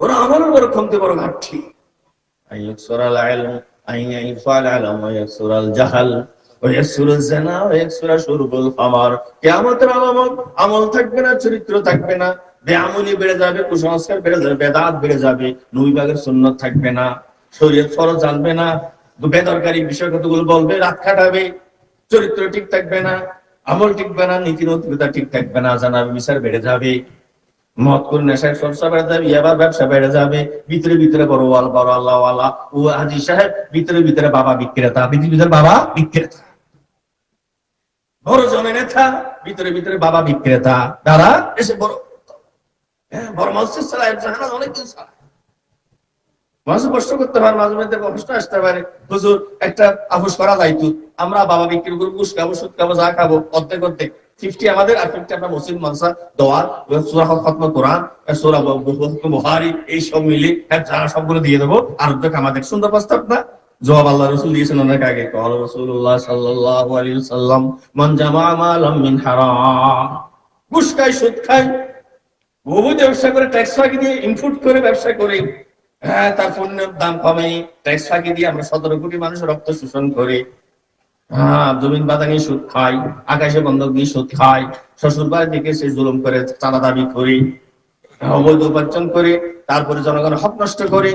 ওরা আমারও বড় ক্ষমতে বড় ঘাটতি, আইয়ুকসুরাল ইলম আইয়ুফাল আলম ওয়াইয়ুকসুরাল জাহাল ওয়াইয়ুকসুরুজ জিনা ওয়াইয়ুকসুরা শুরবুল খামার। কিয়ামতের আলামত আমল থাকবে না, চরিত্র থাকবে না, বেআমলি বেড়ে যাবে, কুসংস্কার বেড়ে যাবে, বেদাত বেড়ে যাবে, নবী পাকের সুন্নাত থাকবে না, শরীয়ত ফরজ জানবে না, বেদরকারি বিষয় কতগুলো বলবে, রাত কাটাবে, চরিত্র ঠিক থাকবে না, আমল ঠিকবে না, নীতি নৈতিকতা ঠিক থাকবে না, জানাবে বিচার বেড়ে যাবে, মদ করে নেশার চর্চা বেড়ে যাবে, ইয়াবার ব্যবসা বেড়ে যাবে, ভিতরে ভিতরে বড় আল্লাহ ওয়ালা ও হাজী সাহেব, ভিতরে ভিতরে বাবা বিক্রেতা, ভিতরে বাবা বিক্রেতা, বড় জনে নেতা, ভিতরে ভিতরে বাবা বিক্রেতা, তারা এসে বড় বড় মসজিদ চালায়, জাহাজ অনেকদিন চালায়, মাঝে কষ্ট করতে পারে, মাঝে মধ্যে কষ্ট আসতে পারে, হুজুর একটা আপোষ করা যাইতো, আমরা বাবা বিক্রি করবো, ঘুষ খাবো, সুদ খাবো, যা খাবো, অর্ধেক 50 আমাদের আর 50 আমরা মসজিদ মাদ্রাসা দোয়ার সূরা খতম কোরআন, সূরা বুখারী এই সব মিলে যারা সবগুলো দিয়ে দেবো, আর অর্ধেক আমাদের। সুন্দর প্রস্তাব না? জবাব আল্লাহ রাসূল দিয়েছেন অনেক আগে, ক্বাল রাসূলুল্লাহ সাল্লাল্লাহু আলাইহি ওয়াসাল্লাম মান জামা মালাম মিন হারাম, ঘুষ খায়, সুদ খায়, অবৈধ ব্যবসা করে, ট্যাক্স ফাঁকি দিয়ে, ইনপুট করে ব্যবসা করে, তার পণ্যের দাম কমে, ট্যাক্স ফাঁকি দিয়ে আমরা 17 কোটি মানুষের রক্ত শোষণ করে, জমিন বাদানি সুদ খায়, আকাশে বন্ধক দিয়ে সুদ খায়, শ্বশুর বাড়ি থেকে সে জুলুম করে, চাঁদা দাবি করে, অবৈধ উপার্জন করে, তারপরে জনগণের হক নষ্ট করে,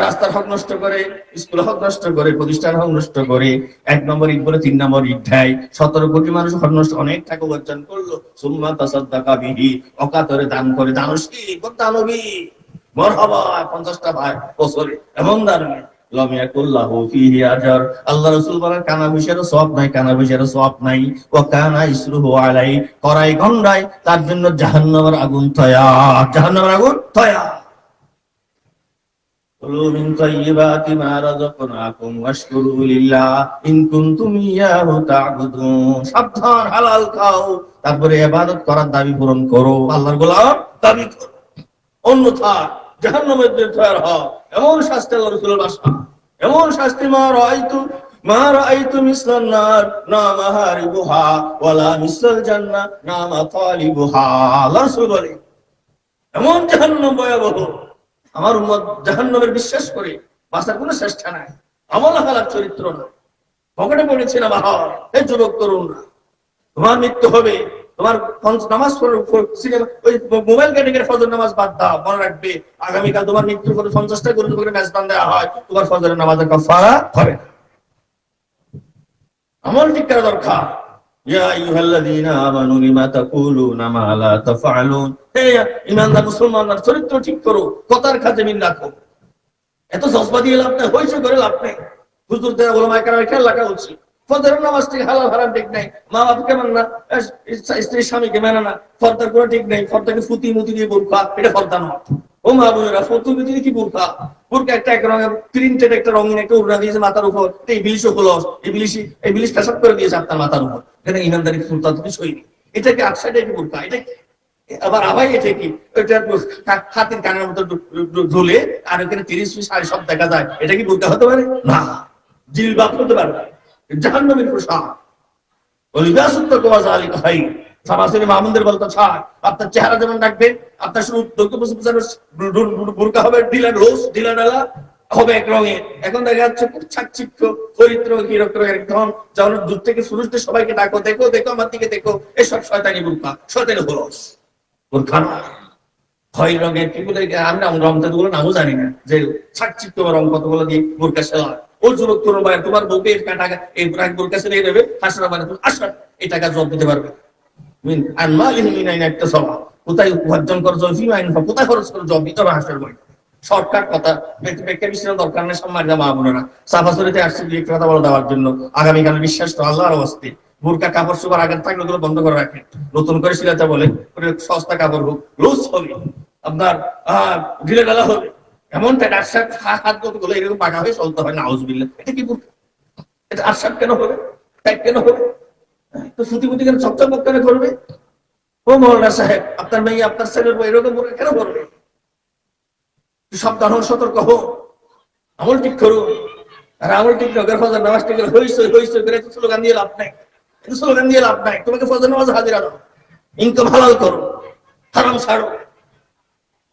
রাস্তার হক নষ্ট করে, স্কুল হক নষ্ট করে, প্রতিষ্ঠান হক নষ্ট করে, 1 নম্বর ইট বলে 3 নম্বর ইট দেয়, 17 কোটি মানুষ হক নষ্ট, অনেক টাকা উপার্জন করলো, সুম্মা তাসাদ্দাকা বিহি, অকাতরে দান করে, দানশী দানবী, মারহাবা, 50টা ভাই বছরে, এমন দানবী, আল্লাহ রাসূল বলেন কানা পয়সারও সওয়াব নাই, কানা পয়সারও সওয়াব নাই, ওয়া কানা ইসরুহু আলাই, করাই গন্ডায় তার জন্য জাহান্নামের আগুন তৈয়ার, জাহান্নামের আগুন তৈয়ার। কুলু মিন তাইয়্যিবাতি মা রাযাকনাকুম ওয়াশকুরু লিল্লাহ ইন কুনতুম ইয়াহু তা'বুদুন, সাবধান, হালাল খাও, তারপরে ইবাদত করার দাবি পূরণ করো, আল্লাহর গোলাম দাবি করো, অন্যথা জাহান্নামের দিকে তৈয়ার হও। এমন শাস্তি আল্লাহ রাসূলের ভাষা, এমন শাস্তি, মা রাআইতু মিসলান নার না মাহারিবুহা ওয়ালা মিসলাল জান্নাহ না মাতালিবুহা। আল্লাহ রাসূল বলে এমন জাহান্নাম ভয়াবহ, আমার উম্মত জাহান্নামের বিশ্বাস করে বাঁচার কোনো চেষ্টা নাই, আমল হালাল চরিত্র না, পকেটে পড়েছে না বাহার। এই যুবক তরুণরা, তোমার মৃত্যু হবে, তোমার নামাজ মোবাইল কেটে ফজর নামাজ বাদ দাও, মনে রাখবে আগামীকাল তোমার মৃত্যুর পরে 50টা করে তোমাকে মেজবান দেওয়া হয়, তোমার ফজরের নামাজের কাফারা হবে না। আমল ঠিক করা দরকার। ইয়া আইয়ুহাল্লাযীনা আমানু লিমা তাকুলুনা মা লা তাফআলুন, হে ঈমানদার মুসলমানরা চরিত্র ঠিক করো, কথার কাজে মিল রাখো, এত জজবা দিয়ে লাভ নাই, হইছে করে লাভ নাই, হুজুরদের ওলামায়ে কেরামের খেয়াল রাখা উচিত। ফজরের নামাজ ঠিক হালাল হারাম ঠিক নাই, মা বাপকে মানে না, স্ত্রীর স্বামীকে মানে না, পর্দার কোনো ঠিক নেই, পর্দাকে ফুতি মুতি দিয়ে বোরকা, এটা পর্দা নয়। ও মা বোনেরা, ফতুর ভিতরে কি বোরকা? বোরকা একটা এক রঙের প্রিন্টেড একটা রঙিন একটা উড়না দিয়েছে মাথার উপর, এই ইবলিশও হলো, ইবলিশ পেশাব করে দিয়েছে আপনার মাথার উপর, এখানে ইমানদারি সুলতান তুমি সইনি। এটাকে আটসাইডে কি বোরকা? এটা কি? আবার আবার এটা কি? ওইটা হাতের কানের মতো ঝুলে আর ওখানে 30 পিস শাড়ি সব দেখা যায়, এটা কি বোরকা হতে পারে? না। জিলবাব হতে পারে, জাহান্নামের পোশাক। ওলিবাসুত তাকওয়া যালিকা খায়র। সামাসিনী মামুনদের বলতো, ছাড়, আপনার চেহারা যেমন রাখবে, আপনার শুধু বোরকা হবে ঢিলা হবে এক রঙের। এখন দেখা যাচ্ছে খুব চাকচিক্য চরিত্র কিরকম একদম, যেমন দূর থেকে সুরুষদের সবাইকে ডাকো, দেখো দেখো আমার দিকে দেখো, এসব শয়তানি বোরকা, শয়তানি হলস। বোরকা না, খয়েরি রঙের কি বলে, আমরা রংটা গুলো নামও জানি না, যে চাকচিক্য রং কতগুলো দিয়ে বোরকা সেলা। ও যুবক তোর ভাই, তোমার বউকে টাকা এই বোরকা সেলাই দেবে, হাসরা মানে তুমি আসা এই টাকা জব দিতে পারবে। কোথায় উপার্জন করো, কোথায় খরচ করো, জব দিতে হবে হাসের বই। শর্টকাট কথা, ব্যাখ্যা বিশ্লেষণ দরকার নেই। সম্মানিত মা বোনেরা, সাফাসরিতে আসছে দুই একটা কথা বলে দেওয়ার জন্য। আগামীকাল বিশ্বাস তো আল্লাহর অবস্থি। বোরকা কাপড় চোপড় আগের থাকলে ওগুলো বন্ধ করে রাখেন, নতুন করে সিলাতে বলে, সস্তা কাপড় হোক, লুজ হবে, আপনার ঢিলে ঢালা হবে, এমনটা আটসাট হাত গুলো এরকম পাকা হয়ে চলতে হয় না। আউযুবিল্লাহ, এটা কি বোরকা? এটা আটসাট কেন হবে? টাইট কেন হবে? তো সুতিমুতি কেন চকচক কেন করবে? ও মৌলানা সাহেব, আপনার মেয়ে আপনার ছেলের বই এরকম কেন করবে? সাবধান হন, সতর্ক হোক, আমল ঠিক করুন। আর আমল ঠিক নগর ফজর নামাজ ঠিক হইসই করে স্লোগান দিয়ে লাভ নাই, স্লোগান দিয়ে লাভ নাই। তোমাকে ফজর নামাজ হাজির আনো, ইনকাম হালাল করো, হারাম ছাড়ো।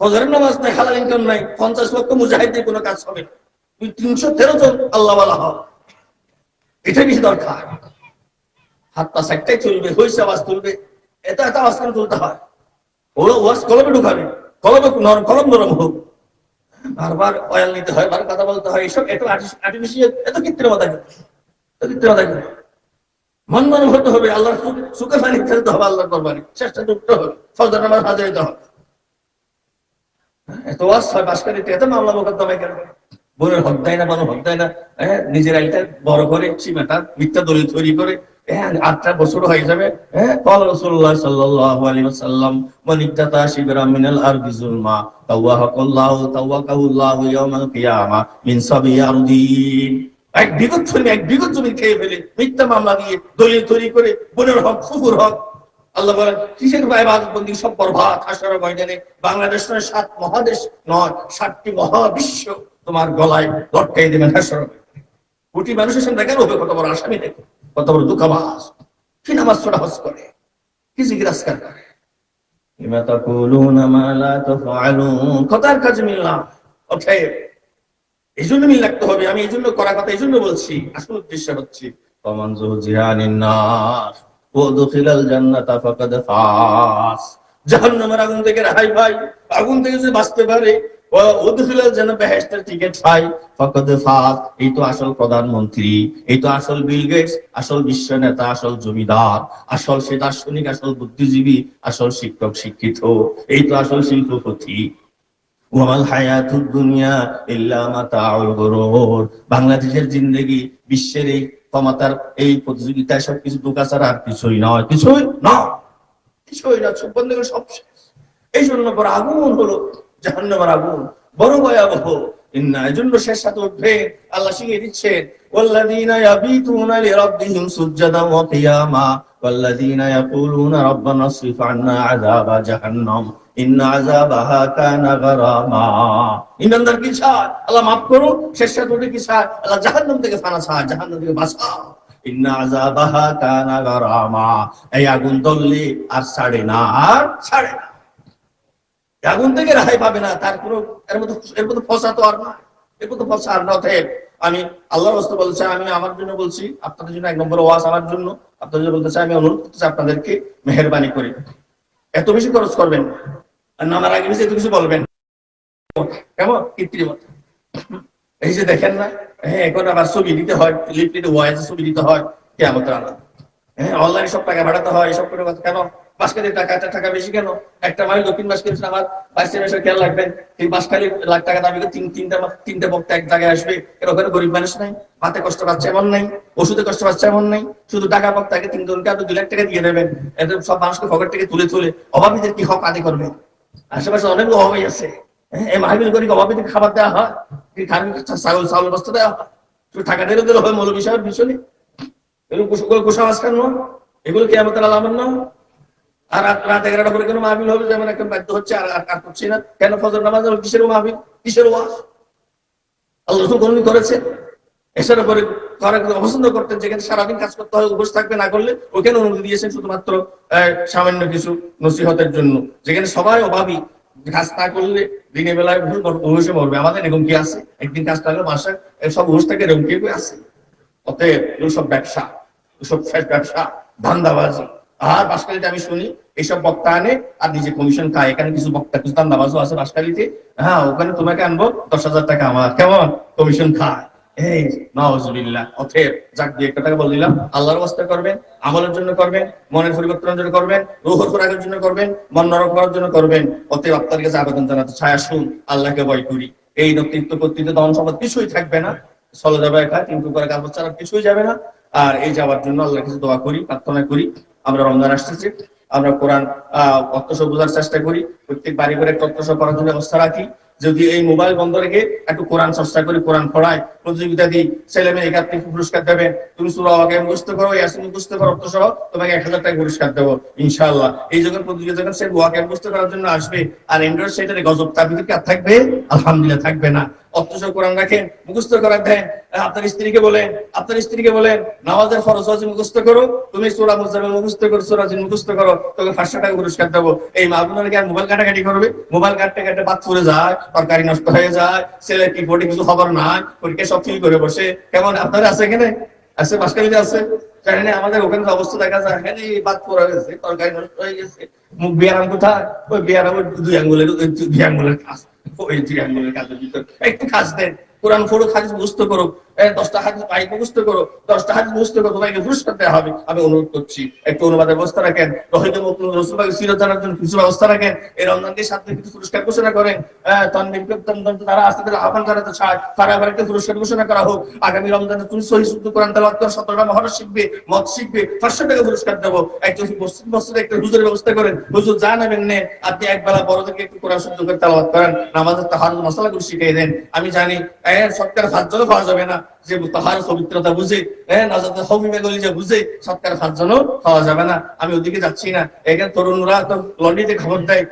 ফজরের নামাজ নাই, হালাল ইনকাম নাই, 50 লক্ষ মুজাহিদের কোনো কাজ হবে না। 313 জন আল্লাহ ওয়ালা হও, এটাই বেশি দরকার। হাত পা সাইডটাই চলবে, হইসে আওয়াজ তুলবে, এত আওয়াজ করে তুলতে হয়। ওরা ওয়াজ কলমে ঢুকাবে, কলম নরম হোক, বারবার অয়েল নিতে হয়, বারবার কথা বলতে হয়, এসব এত আর্টিফিশিয়াল, এত কৃত্রিমতা করে। মন মন হতে হবে, আল্লাহর সুখে পানি খেলতে হবে, আল্লাহর কোরবানি চেষ্টা করতে হবে, ফজর নামাজ হাজির হতে হবে। এত ওয়াজ হয় বাসকারিতে, এত মামলা মোকদ্দমা কেন? বোনের হক দেয় না, মানুষ হক দেয় না, নিজের আইটা বড় করে সীমাটা মিথ্যা দলিল তৈরি করে, 8টা বছর হয়ে যাবে। قال رسول الله صلى الله عليه وسلم من اقتطع شبرا من الارض ظلما توهق الله يوم القيامه من سبع ارضين। এক বিগত জমি খেয়ে ফেলে মিথ্যা মামলা দিয়ে দলিল তৈরি করে বোনের হক, ফুফুর হক, আল্লাহ বলেন কিসের ইবাদত বন্দেগী সব বরবাদ হাসরের ময়দানে। বাংলাদেশ নয়, 7 মহাদেশ নয়, 7টি মহাবিশ্ব তোমার গলায় লটকাই দেবেন হাসরের ময়দানে। কোটি মানুষের সামনে কেন হবে? কত বড় আসামি দেখো, কত বড় দুঃখবাস, কি নামাজ পড়া হজ করে, কি জিজ্ঞাসা করে, কথার কাজে মিল না ওঠে। এই জন্য মিল রাখতে হবে। আমি এই জন্য করা কথা এই জন্য বলছি, আসল উদ্দেশ্য হচ্ছে জাহান্নামের আগুন থেকে রেহাই পাই, আগুন থেকে যদি বাঁচতে পারে, টিকিট পাই, এই তো আসল প্রধানমন্ত্রী, এই তো আসল বিল গেটস, আসল বিশ্ব নেতা, আসল জমিদার, আসল সে দার্শনিক, আসল বুদ্ধিজীবী, আসল শিক্ষক শিক্ষিত, এই তো আসল শিল্পপতি। বাংলাদেশের জিন্দেগি বিশ্বের এই ক্ষমতার এই প্রতিযোগিতায় সবকিছু ধোঁকা ছাড়া আর কিছুই নয়, কিছুই না। সব এই জন্য বড় আগুন হলো জাহান্নামের আগুন, বড় ভয়াবহ। এজন্য শেষ সাথে উঠবে, আল্লাহ শিখিয়ে দিচ্ছেন ওয়াল্লাযীনা ইয়াবিতুনা লিরাব্বিহিম সুজদান ওয়া কিয়ামা ওয়াল্লাযীনা ইয়াকুলুনা রাব্বানা ইসরিফ আন্না আযাবা জাহান্নাম ইন্না আযাবাহা কানা গারামা। ইমানদার কি চায়? আল্লাহ মাফ করো। শেষ সাথে উঠে কি চায়? আল্লাহ জাহান্নাম থেকে ফানা চায়, জাহান্নাম থেকে বাঁচাও। ইন্না আযাবাহা কানা গারামা, এই আগুন জ্বললে আর ছাড়ে না, আর ছাড়ে না। আগুন থেকে রেহাই পাবে না, তার কোনো এর মতো ফসা তো আর না, এর মতো ফসা আর না। আমি আল্লাহর রাসূল বলছি, আমি আমার জন্য বলছি, আপনাদের জন্য 1 নম্বর ওয়াজ আমার জন্য, আপনাদের জন্য বলতে চাই, আমি অনুরোধ করতেছি আপনাদেরকে মেহেরবানি করে এত বেশি খরচ করবেন আর নামার আগে বেশি এত কিছু বলবেন কেমন কৃত্রিমতা। এই যে দেখেন না, এখন আবার ছবি দিতে হয়, লিফলেটে ওয়াইজে ছবি দিতে হয়, কিয়ামতের আলাদা, অনলাইনে সব টাকা পাঠাতে হয়, এসব করে কেন? বাসখালী টাকা বেশি কেন? একটা মাইল দক্ষিণ বাসখালী আমার 22 মাসের খেয়াল রাখবেন, এই বাসখালী লাখ টাকা দাবি করে তিনটা বক্তা এক জায়গায় আসবে, এর ওখানে গরিব মানুষ নাই, ভাতে কষ্ট পাচ্ছে এমন নাই, ওষুধে কষ্ট পাচ্ছে এমন নাই, শুধু টাকা বক্তাকে 3 জনকে আপনি 2 লাখ টাকা দিয়ে দেবেন, এদের সব মানুষকে পকেট থেকে তুলে অভাবীদের কি হক আদায় করবে? আশেপাশে অনেক অভাবী আছে, এই মাহফিল করে অভাবীদের খাবার দেওয়া হয়, চাউল বস্তা দেওয়া হয়, শুধু টাকা দিলে হয় মৌলবী সাহেবের পিছনে? এগুলো কুসংস্কার নয়, এগুলো কি আমাদের আলামত নয়? আর রাত 11টা পরে কেন মাহফিল হবে? যেমন একটা বাধ্য হচ্ছে আর করছি না কেন? ফজর নামাজ কিসের মাহফিল, কিসের ওয়াজ? আল্লাহ রাসূল কোনদিন করেছে? এসের উপরে অপছন্দ করতেন, যেখানে সারাদিন কাজ করতে হয়, উপোস থাকবে, না করলে ওখানে অনুমতি দিয়েছেন শুধুমাত্র সামান্য কিছু নসিহতের জন্য। যেখানে সবাই অভাবী, কাজ না করলে দিনের বেলায় ভুল মরবে। আমাদের এরকম কি আছে? একদিন কাজ করলে মাসে সব হুশ থাকে, এরকম কি আছে? অতএব এগুলো সব ব্যবসা, সব ব্যবসা, ধান্দাবাজি। আর বাসকালীতে আমি শুনি এইসব বক্তা আনে আর নিজে কমিশন খায়। এখানে কিছু বক্তা, কিছু ধান্দাবাজও আছে বাসকালীতে, হ্যাঁ ওখানে তোমাকে আনবো 10,000 টাকা আমার, কেমন কমিশন খায়। এই নাউজুবিল্লাহ। অতএব যাক দিয়ে একটা টাকা বলে দিলাম, আল্লাহর ওয়াস্তে করবেন, আমলের জন্য করবেন, মনের পরিবর্তনের জন্য করবেন, রূহের খোরাকের জন্য করবেন, মন নরম করার জন্য করবেন। অতএব আপনার কাছে আবেদন জানাতে চাই, আসুন আল্লাহকে ভয় করি। এই নেতৃত্ব কর্তৃত্ব ধন সম্পদ কিছুই থাকবে না, চলে যাবে একা, কিন্তু করে কাজ ছাড়া কিছুই যাবে না। আর এই যাওয়ার জন্য আল্লাহর কাছে দোয়া করি, প্রার্থনা করি। আমরা রমজান আসতেছি, আমরা কোরআন অর্থসহ বোঝার চেষ্টা করি, প্রত্যেক বাড়ি করে একটা অর্থসহ করার জন্য ব্যবস্থা রাখি। যদি এই মোবাইল বন্ধ রেখে একটু কোরআন চর্চা করি, কোরআন পড়াই, প্রতিযোগিতা দিই, ছেলে মেয়ে একাত্রিক পুরস্কার দেবেন। তুমি সূরা ওয়াকিয়া মুখস্থ করো, ইয়াসিন মুখস্থ করো, অর্থসহ তোমাকে 1000 টাকা পুরস্কার দেবো ইনশাআল্লাহ। এই যখন প্রতিযোগিতা, যখন সে ওয়াকিয়া মুখস্থ করার জন্য আসবে আর অ্যান্ড্রয়েড সেটারে গজব, তার ভিতরে কি আর থাকবে? আলহামদুলিল্লাহ থাকবে না। অথচ কোরআন রাখেন, মুখস্থ করা দেন, আপনার স্ত্রীকে বলেন নামাজের ফরজ ওয়াজিব মুখস্থ করো, তুমি সূরা মুজাম্মিল মুখস্থ করো, সূরা জিন মুখস্থ করো, তোকে 500 টাকা পুরস্কার দেবো। এই মাহফিলের কি আর মোবাইল কাটাকাটি করবে? মোবাইল কাটতে বাদ পড়ে যায়, তরকারি নষ্ট হয়ে যায়, ছেলে কি বোর্ডে কিছু খবর নাই, পরীক্ষা সব ফিল করে বসে, কেমন? আপনারা আছে এখানে? আছে বাসকালীতে আছে? জানি না, আমাদের ওখানে অবস্থা দেখা যায়, হ্যাঁ বাদ পড়ে গেছে, তরকারি নষ্ট হয়ে গেছে, মুখ বিয়ারাম কোথায়? ওই বিয়ারামের 2 আঙ্গুলের কাজ, ওই 2 আঙ্গুলের কাজের ভিতর একটু কাজ দেন। কোরআন পড়ো, হাদিস মুখস্থ করো, 10টা হাদিস পাই মুখস্থ করো, 10টা হাদিস মুখস্থ করো, তোমাকে পুরস্কার দেওয়া হবে। আমি অনুরোধ করছি একটু অনুবাদের ব্যবস্থা রাখেন, রাসূলুল্লাহ সিরাত জানার জন্য কিছু ব্যবস্থা রাখেন, এই রমজানকে সাথে কিছু পুরস্কার ঘোষণা করেন। তারা আসতে আহ্বান জানাতে চায়, তারা আবার একটা পুরস্কার ঘোষণা করা হোক। আগামী রমজানে তুমি সহিহ শুদ্ধ কোরআন তেলাওয়াত করো, 17টা মহরত শিখবে, মত শিখবে, 500 টাকা পুরস্কার দেবো। একজন মসজিদে একটা হুজুরের ব্যবস্থা করেন, হুজুর যা নেবেন নেন, আপনি একবেলা বড়দেরকে একটু কোরআন শুদ্ধ করে তেলাওয়াত করেন, নামাজের তাহাজ্জুদ মাসালাগুলো শিখিয়ে দেন। আমি জানি সরকার 5 জনও পাওয়া যাবে না, যে তাহার পবিত্রতা বুঝে, নাজাতে হবিমে গলি যে বুঝে, সরকার 5 জনও পাওয়া যাবে না। আমি ওদিকে যাচ্ছি না। এখানে তরুণরা তো লন্ড্রিতে খবর দেয়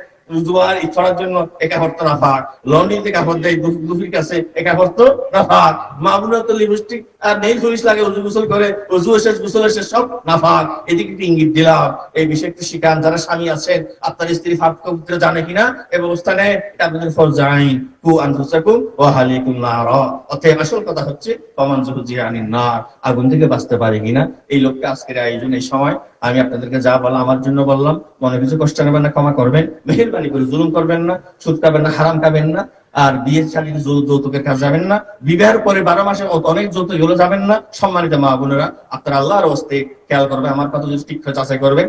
জুয়ার ইফতারের জন্য, একা হরত নাফাক, লন্ড্রিতে কাপড় দেয় দুফির কাছে, একা হরত নাফাক, মামুনা তো লিপস্টিক আর নেইল পলিশ লাগে, উজু গোসল করে, উজু শেষ গোসল শেষ সব নাফাক। এদিকে একটু ইঙ্গিত দিলাম, এই বিষয়ে একটু শিখান। যারা স্বামী আছেন, আপনার স্ত্রী ফাঁক পবিত্র জানে কিনা এই ব্যবস্থা নেয়, এটা আপনাদের ফরজ আইন। কু আনফুসাকুম ওয়া আহলিকুম নারা। অতএব আসল কথা হচ্ছে ফামান যুহজিয়া আনিন নার, আগুন থেকে বাঁচতে পারে কিনা। এই লোকটা আজকের আয়োজন, এই সময় আমি আপনাদেরকে যা বললাম আমার জন্য বললাম, মনে কিছু কষ্ট নেবেন না, ক্ষমা করবেন, মেহেরবানি করে। জুলুম করবেন না, সুদ খাবেন না, হারাম খাবেন না, আর বিয়ের শালীর যৌতুকের কাজ যাবেন না, বিবাহের পরে 12 মাসে অনেক যৌতুক এগুলো যাবেন না। সম্মানিত মা বোনেরা, আপনারা আল্লাহর ওয়াস্তে খেয়াল করবে, আমার কথা যদি ঠিক করে যাচাই করবেন,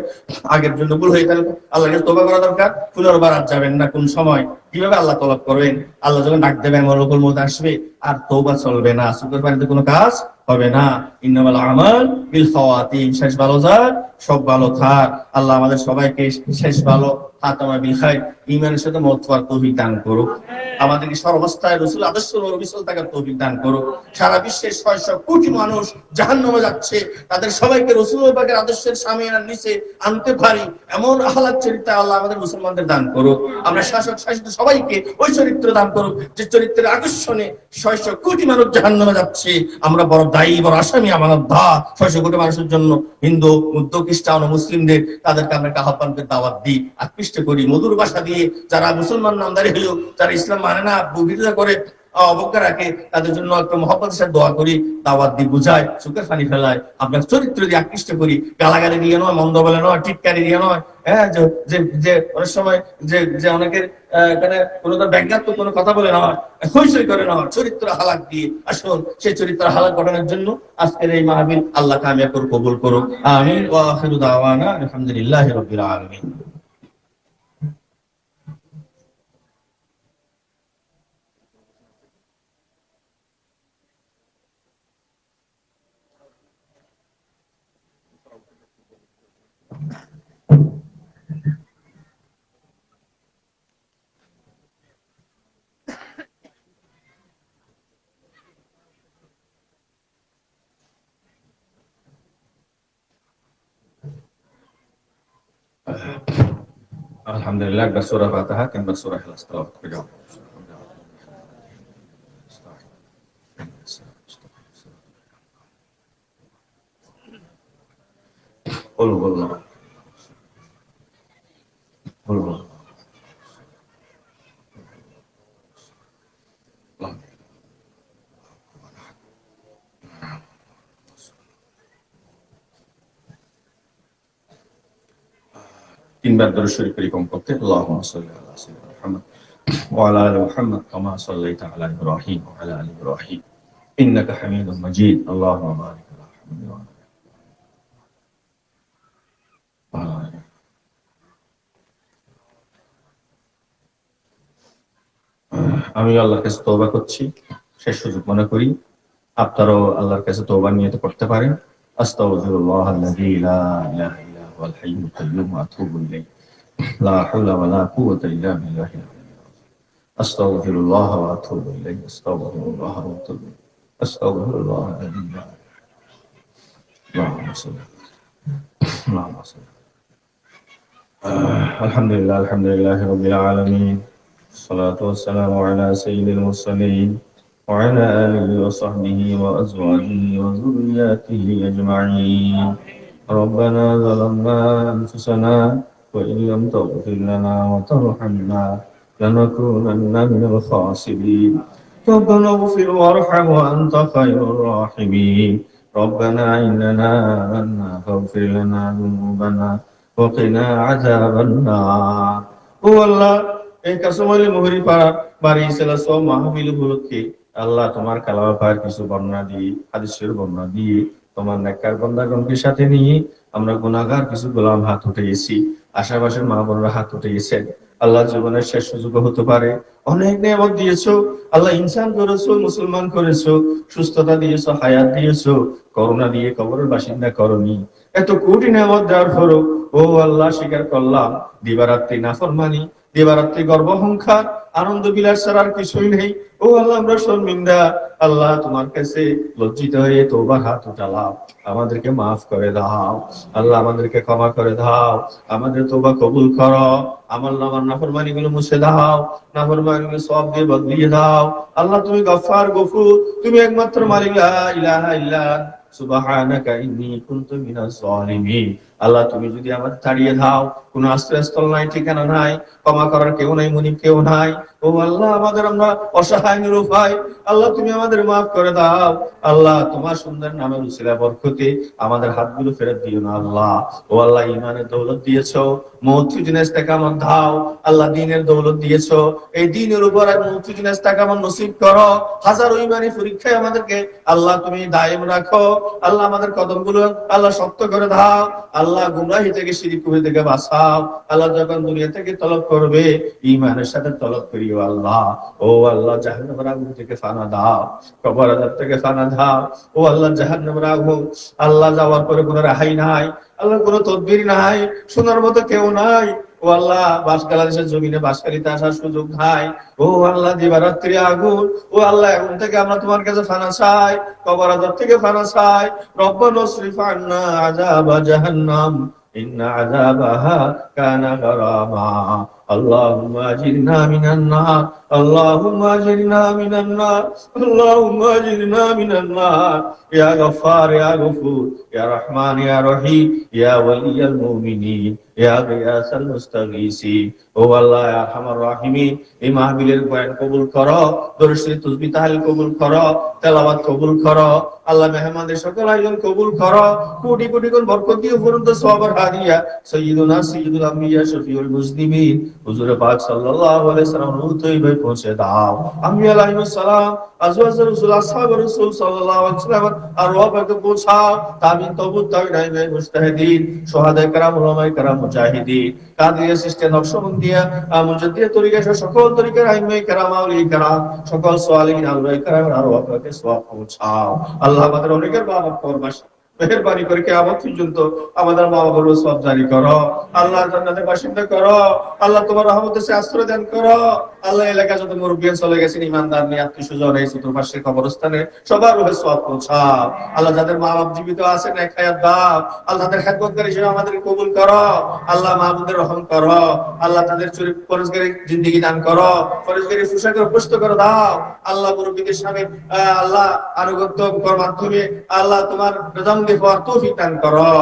আগের জন্য ভুল হয়ে গেলে আল্লাহকে তওবা করা দরকার। পুনর্বার আর যাবেন না। কোন সময় কিভাবে আল্লাহ তলব করবেন? আল্লাহ যখন ডাক দেবে, মরকুল মউত আসবে, আর তওবা চলবে না, চোখের পানিতে কোনো কাজ হবে না। ইন্নামাল আমাল বিল খাওয়াতিম, শেষ ভালো যার সব ভালো থাক। আল্লাহ আমাদের সবাইকে শেষ ভালো খাতামা বিল খাইর, ঈমানের সাথে মওত পাওয়ার তৌফিক দান করুক। আমাদেরকে সর্বাবস্থায় রাসূল আদর্শ অবিচল থাকার তৌফিক দান করুক। সারা বিশ্বের 600 কোটি মানুষ জাহান্নামে যাচ্ছে, তাদের সবাইকে রাসূল পাকের আদর্শের সামিয়ানার নিচে আনতে পারি এমন আহলাক চরিত্র আল্লাহ আমাদের মুসলমানদের দান করুক। আমরা শাসক শাসিত সবাইকে ওই চরিত্র দান করুক, যে চরিত্রের আকর্ষণে 600 কোটি মানুষ জাহান্নামে যাচ্ছে। আমরা বড় দায়ী, বড় আসামি, আমানতদার 600 কোটি মানুষের জন্য। হিন্দু, বৌদ্ধ, খ্রিস্টান ও মুসলিমদের, তাদেরকে আমরা আহ্বানকে দাওয়াত দিই, আকৃষ্ট করি মধুর ভাষা দিয়ে। যারা মুসলমান নামদারি হলেও যারা ইসলাম মানে না, বিরোধিতা করে, অবজ্ঞা রাখে, তাদের জন্য একটু মহব্বতের সাথে দোয়া করি, দাওয়াত দিয়ে বুঝায়, চোখের পানি ফেলায়, আপনার চরিত্র দিয়ে আকৃষ্ট করি, গালাগালি দিয়ে নয়, মন্দ বলে নয়, টিটকারি দিয়ে নয়। হ্যাঁ, যে যে অনেক সময় যে যে অনেকের এখানে কোনো ব্যঙ্গাত্মক কোনো কথা বলে নয়, হইচই করে নয়, চরিত্র হালাক দিয়ে। আসুন সেই চরিত্র হালাক ঘটানোর জন্য আজকের এই মাহফিল আল্লাহ কামিয়াব করে কবুল করুক। আমিন ওয়া আখিরু দাওয়ানা আলহামদুলিল্লাহি রাব্বিল আলামিন। আলহামদুলিল্লাহ, একবার সূরা ফাতিহা কিংবা সূরা ইখলাস তেলাওয়াত করে যাও। বলুন বলুন বলুন। তিনবার দরুদ শরীফ পড়ি কমপক্ষে। আল্লাহুম্মা সাল্লি আলা সাইয়্যিদিনা মুহাম্মদ ওয়া আলা আলি মুহাম্মদ কামা সাল্লাইতা আলা ইব্রাহিম ওয়া আলা আলি ইব্রাহিম ইন্নাকা হামিদুম মাজিদ। আল্লাহুম্মা বারিক আলা মুহাম্মাদ ওয়া আলা আলি। আমি আল্লাহর কাছে তওবা করছি, শেষ সুযোগ মনে করি। আপনারাও আল্লাহর কাছে তওবা নিয়ত করতে পারেন। আস্তাগফিরুল্লাহ আল্লাযী লা ইলাহা ইল্লা হুয়াল হাইয়ুল কাইয়্যুম ওয়া আতুবু ইলাইহি লা হাওলা ওয়া লা কুওয়াতা ইল্লা বিল্লাহি। আস্তাগফিরুল্লাহ ওয়া আতুবু ইলাইহি, আস্তাগফিরুল্লাহ ওয়া আতুবু ইলাইহি, আস্তাগফিরুল্লাহ আল্লাযী আল্লাহুম্মা সাল্লি আল্লাহুম্মা সাল্লি। আলহামদুলিল্লাহ, আলহামদুলিল্লাহি রাব্বিল আলামিন। الصلاة والسلام على سيد المرسلين وعلى آله وصحبه وأزواجه وذرياته أجمعين. ربنا ظلمنا أنفسنا وإن لم تغفر لنا وترحمنا لنكونن من الخاسرين. ربنا اغفر وارحم وأنت خير الراحمين. ربنا إننا آمنا فاغفر لنا ذنوبنا وقنا عذاب النار. والله এই কাসমালি মুহুরি পাড়া বাড়ি ছেলা সব মাহফিল উপলক্ষে আল্লাহ তোমার কালামা পায়ের কিছু বর্ণনা দিয়ে, হাদিসের বর্ণনা দিয়ে, তোমার নেককার বান্দাগণকে সাথে নিয়ে আমরা গুনাহগার কিছু গোলাম হাত উঠে গেছি। আশেপাশের মা বোনরা হাত উঠে গেছেন। আল্লাহ জীবনের শেষ সুযোগ হতে পারে, অনেক নিয়ামত দিয়েছো আল্লাহ, ইনসান করেছো, মুসলমান করেছো, সুস্থতা দিয়েছো, হায়াত দিয়েছো, করোনা দিয়ে কবরের বাসিন্দা করনি। এত কোটি নিয়ামত দেওয়ার পরও ও আল্লাহ স্বীকার করলাম দিবারাত্রি নাফরমানি, দিবারাত্রি গর্ব অহংকার, আনন্দ বিলাস ছাড়া আর কিছুই নেই। ও আল্লাহ আমরা শর্মিন্দা। আল্লাহ তোমার কাছে লজ্জিত হয়ে তওবার হাত উঠালাম, আমাদেরকে মাফ করে দাও আল্লাহ, আমাদেরকে ক্ষমা করে দাও, আমাদের তওবা কবুল করো, আমল নামার নাফরমানি গুলো মুছে দাও, নাফরমানি গুলো সব দিয়ে বদলিয়ে দাও। আল্লাহ তুমি গফফার গফুর, তুমি একমাত্র মালিক, লা ইলাহা ইল্লা সুবহানাকা ইন্নী কুনতু মিনাজ জালিমিন। আল্লাহ তুমি যদি আমাদের তাড়িয়ে দাও, কোনো আশ্রয়স্থল নাই, ঠিকানা নাই, ক্ষমা করার কেউ নাই, মুনিব কেউ নাই। ও আল্লাহ আমাদের আমরা অসহায় নিরুপায়, আল্লাহ তুমি আমাদের মাফ করে দাও। আল্লাহ তোমার সুন্দর নামের উসিলা বরকতে আমাদের হাতগুলো ফেরত দিও না আল্লাহ। ও আল্লাহ ইমানের দৌলত দিয়েছো, মওজুদিন ইস্তেকামত দাও আল্লাহ, দ্বীনের দৌলত দিয়েছো, এই দ্বীনের উপর মওজুদিন ইস্তেকামত নসিব করো। হাজারো ইমানি পরীক্ষায় আমাদেরকে আল্লাহ তুমি দায়েম রাখো। আল্লাহ আমাদের কদমগুলো আল্লাহ শক্ত করে দাও আল্লাহ, গুমরাহি থেকে শিরিক কুফরি থেকে বাঁচাও আল্লাহ। যখন দুনিয়া থেকে তলব করবে ঈমানের সাথে তলব করিও আল্লাহ। ও আল্লাহ জাহান্নামের আগুন থেকে ফানা দাও, কবর আযাব থেকে ফানা দাও। ও আল্লাহ জাহান্নামের আগুন আল্লাহ যাওয়ার পরে কোনো রেহাই নাই আল্লাহ, কোনো তদবির নাই, শোনার মতো কেউ নাই। ও আল্লাহ বাংলাদেশের জমিনে বাসকারিতে আসার সুযোগ নাই। ও আল্লাহ দিবারাত্রি আগুন, ও আল্লাহ আগুন থেকে আমরা তোমার কাছে ফানা চাই, কবর আযাব থেকে ফানা চাই। রব্বানা আসরিফ আন্না আযাবা জাহান্নাম ইন্না আযাবাহা কানা গারামা। اللهم أجرنا من النار اللهم أجرنا من النار اللهم أجرنا من النار يا غفار يا غفور يا رحمن يا رحيم يا ولي المؤمنين يا غياث المستغيثين ও আল্লাহ ইয়া আরহামার রাহিমিন এই মাহফিলের বয়ান কবুল করো দরুদ শরীফ তাসবিহ তাহলিল কবুল করো তেলাওয়াত কবুল করো আল্লাহ মেহমানদের সকল আয়োজন কবুল করো কোটি কোটি গুণ বরকত দিয়ে উপরন্ত সওয়াবের হাদিয়া সাইয়্যিদুনা সাইয়্যিদুল আম্বিয়া শফিউল মুসলিমিন হুজুর পাক সাল্লাল্লাহু আলাইহি সাল্লাম রুতই ভাই পৌঁছে দাও আম্বিয়া আলাইহিস সালাম আজওয়াজ রাসূল আসহাব রাসূল সাল্লাল্লাহু আলাইহি ওয়াসাল্লাম আর ওয়াবাকে পৌঁছাও তাবিন তাবুত তাবিঈন মুজতাহিদিন শুহাদায়ে কেরাম উলামায়ে কেরাম মুজাহিদিন কাদিয়া সিস্টেম নকশবন্দিয়া মুজাদ্দিয়া তরিকা সকল তরিকার আইমায়ে কেরাম আউলিয়া কেরাম সকল সালিহিন আউলিয়া কেরাম আর ওয়াবাকে সওয়াব পৌঁছাও আল্লাহ আমাদের অনেকের বাবা ফরমাশ মেহেরবানি করে কিয়ামত পর্যন্ত আমাদের মা বাবার সওয়াব জারি করো আল্লাহ জান্নাতের বাসিন্দা করো আল্লাহ তোমার রহমতের সে আশ্রয় দান করো আল্লাহ এলাকা যত মুরব্বিয়ান চলে গেছেন ইমানদার নিয়ে আত্মীয়স্বজন এই চতুর্পাশের কবরস্থানে সবার রূহে সওয়াব পৌঁছাও আল্লাহ যাদের মা বাপ জীবিত আছেন নেক হায়াত দাও আল্লাহ তাদের খেদমতকারী হিসেবে আমাদের কবুল করো আল্লাহ মাহবুবদের রহম করো আল্লাহ তাদের চরিত্র পরিষ্কার জিন্দেগি দান করো পরিষ্কার পোশাকের উপস্থ করে দাও আল্লাহ মুরব্বিদের সামনে আল্লাহ আনুগত্য করার মাধ্যমে আল্লাহ তোমার রিজওয়ান হওয়ার তৌফিক দান করো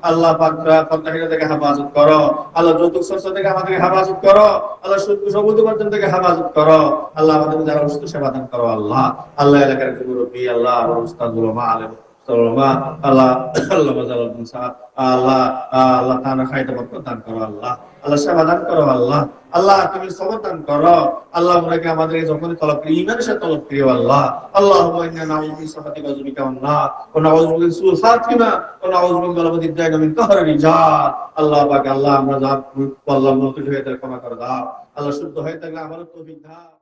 আল্লাহ পাক পর্দাহীন থেকে হেফাজত করো আল্লাহ যৌতুক চর্চা থেকে আমাদেরকে হেফাজত করো আল্লাহ সুদ সবুদ উপার্জন থেকে হেফাজত করো আল্লাহ আমাদের যারা অসুস্থ সেবা দান করো আল্লাহ আল্লাহ এলাকার মুরব্বি আল্লাহ আমার উস্তাদ উলামা আলেম আল্লাহ আল্লাহ মাজাল ইনসাফ আল্লাহ আল্লাহ তাআলা খায়তে বরকত দান করো আল্লাহ আল্লাহ সেবা দান করো আল্লাহ আল্লাহ তুমি সবর দান করো আল্লাহ আমাদেরকে আমাদের যখন তলব করি ঈমানের সাথে তলব করি আল্লাহ আল্লাহুম্মা ইন্না নাউযু বিসিফাতিকা ওয়াজবিকা ওয়ান্নার ওয়া নাউযু বিকা সুল খাতিমা ওয়া নাউযু বিকা গালাবাতিদ দাইনা মিন কাহরি রিজাল আল্লাহ পাক আল্লাহ আমরা যা আল্লাহ মুক্তি হয়ে তার ক্ষমা করে দাও আল্লাহ শুদ্ধ হয়ে থাকলে আমাদের তৌফিক দাও।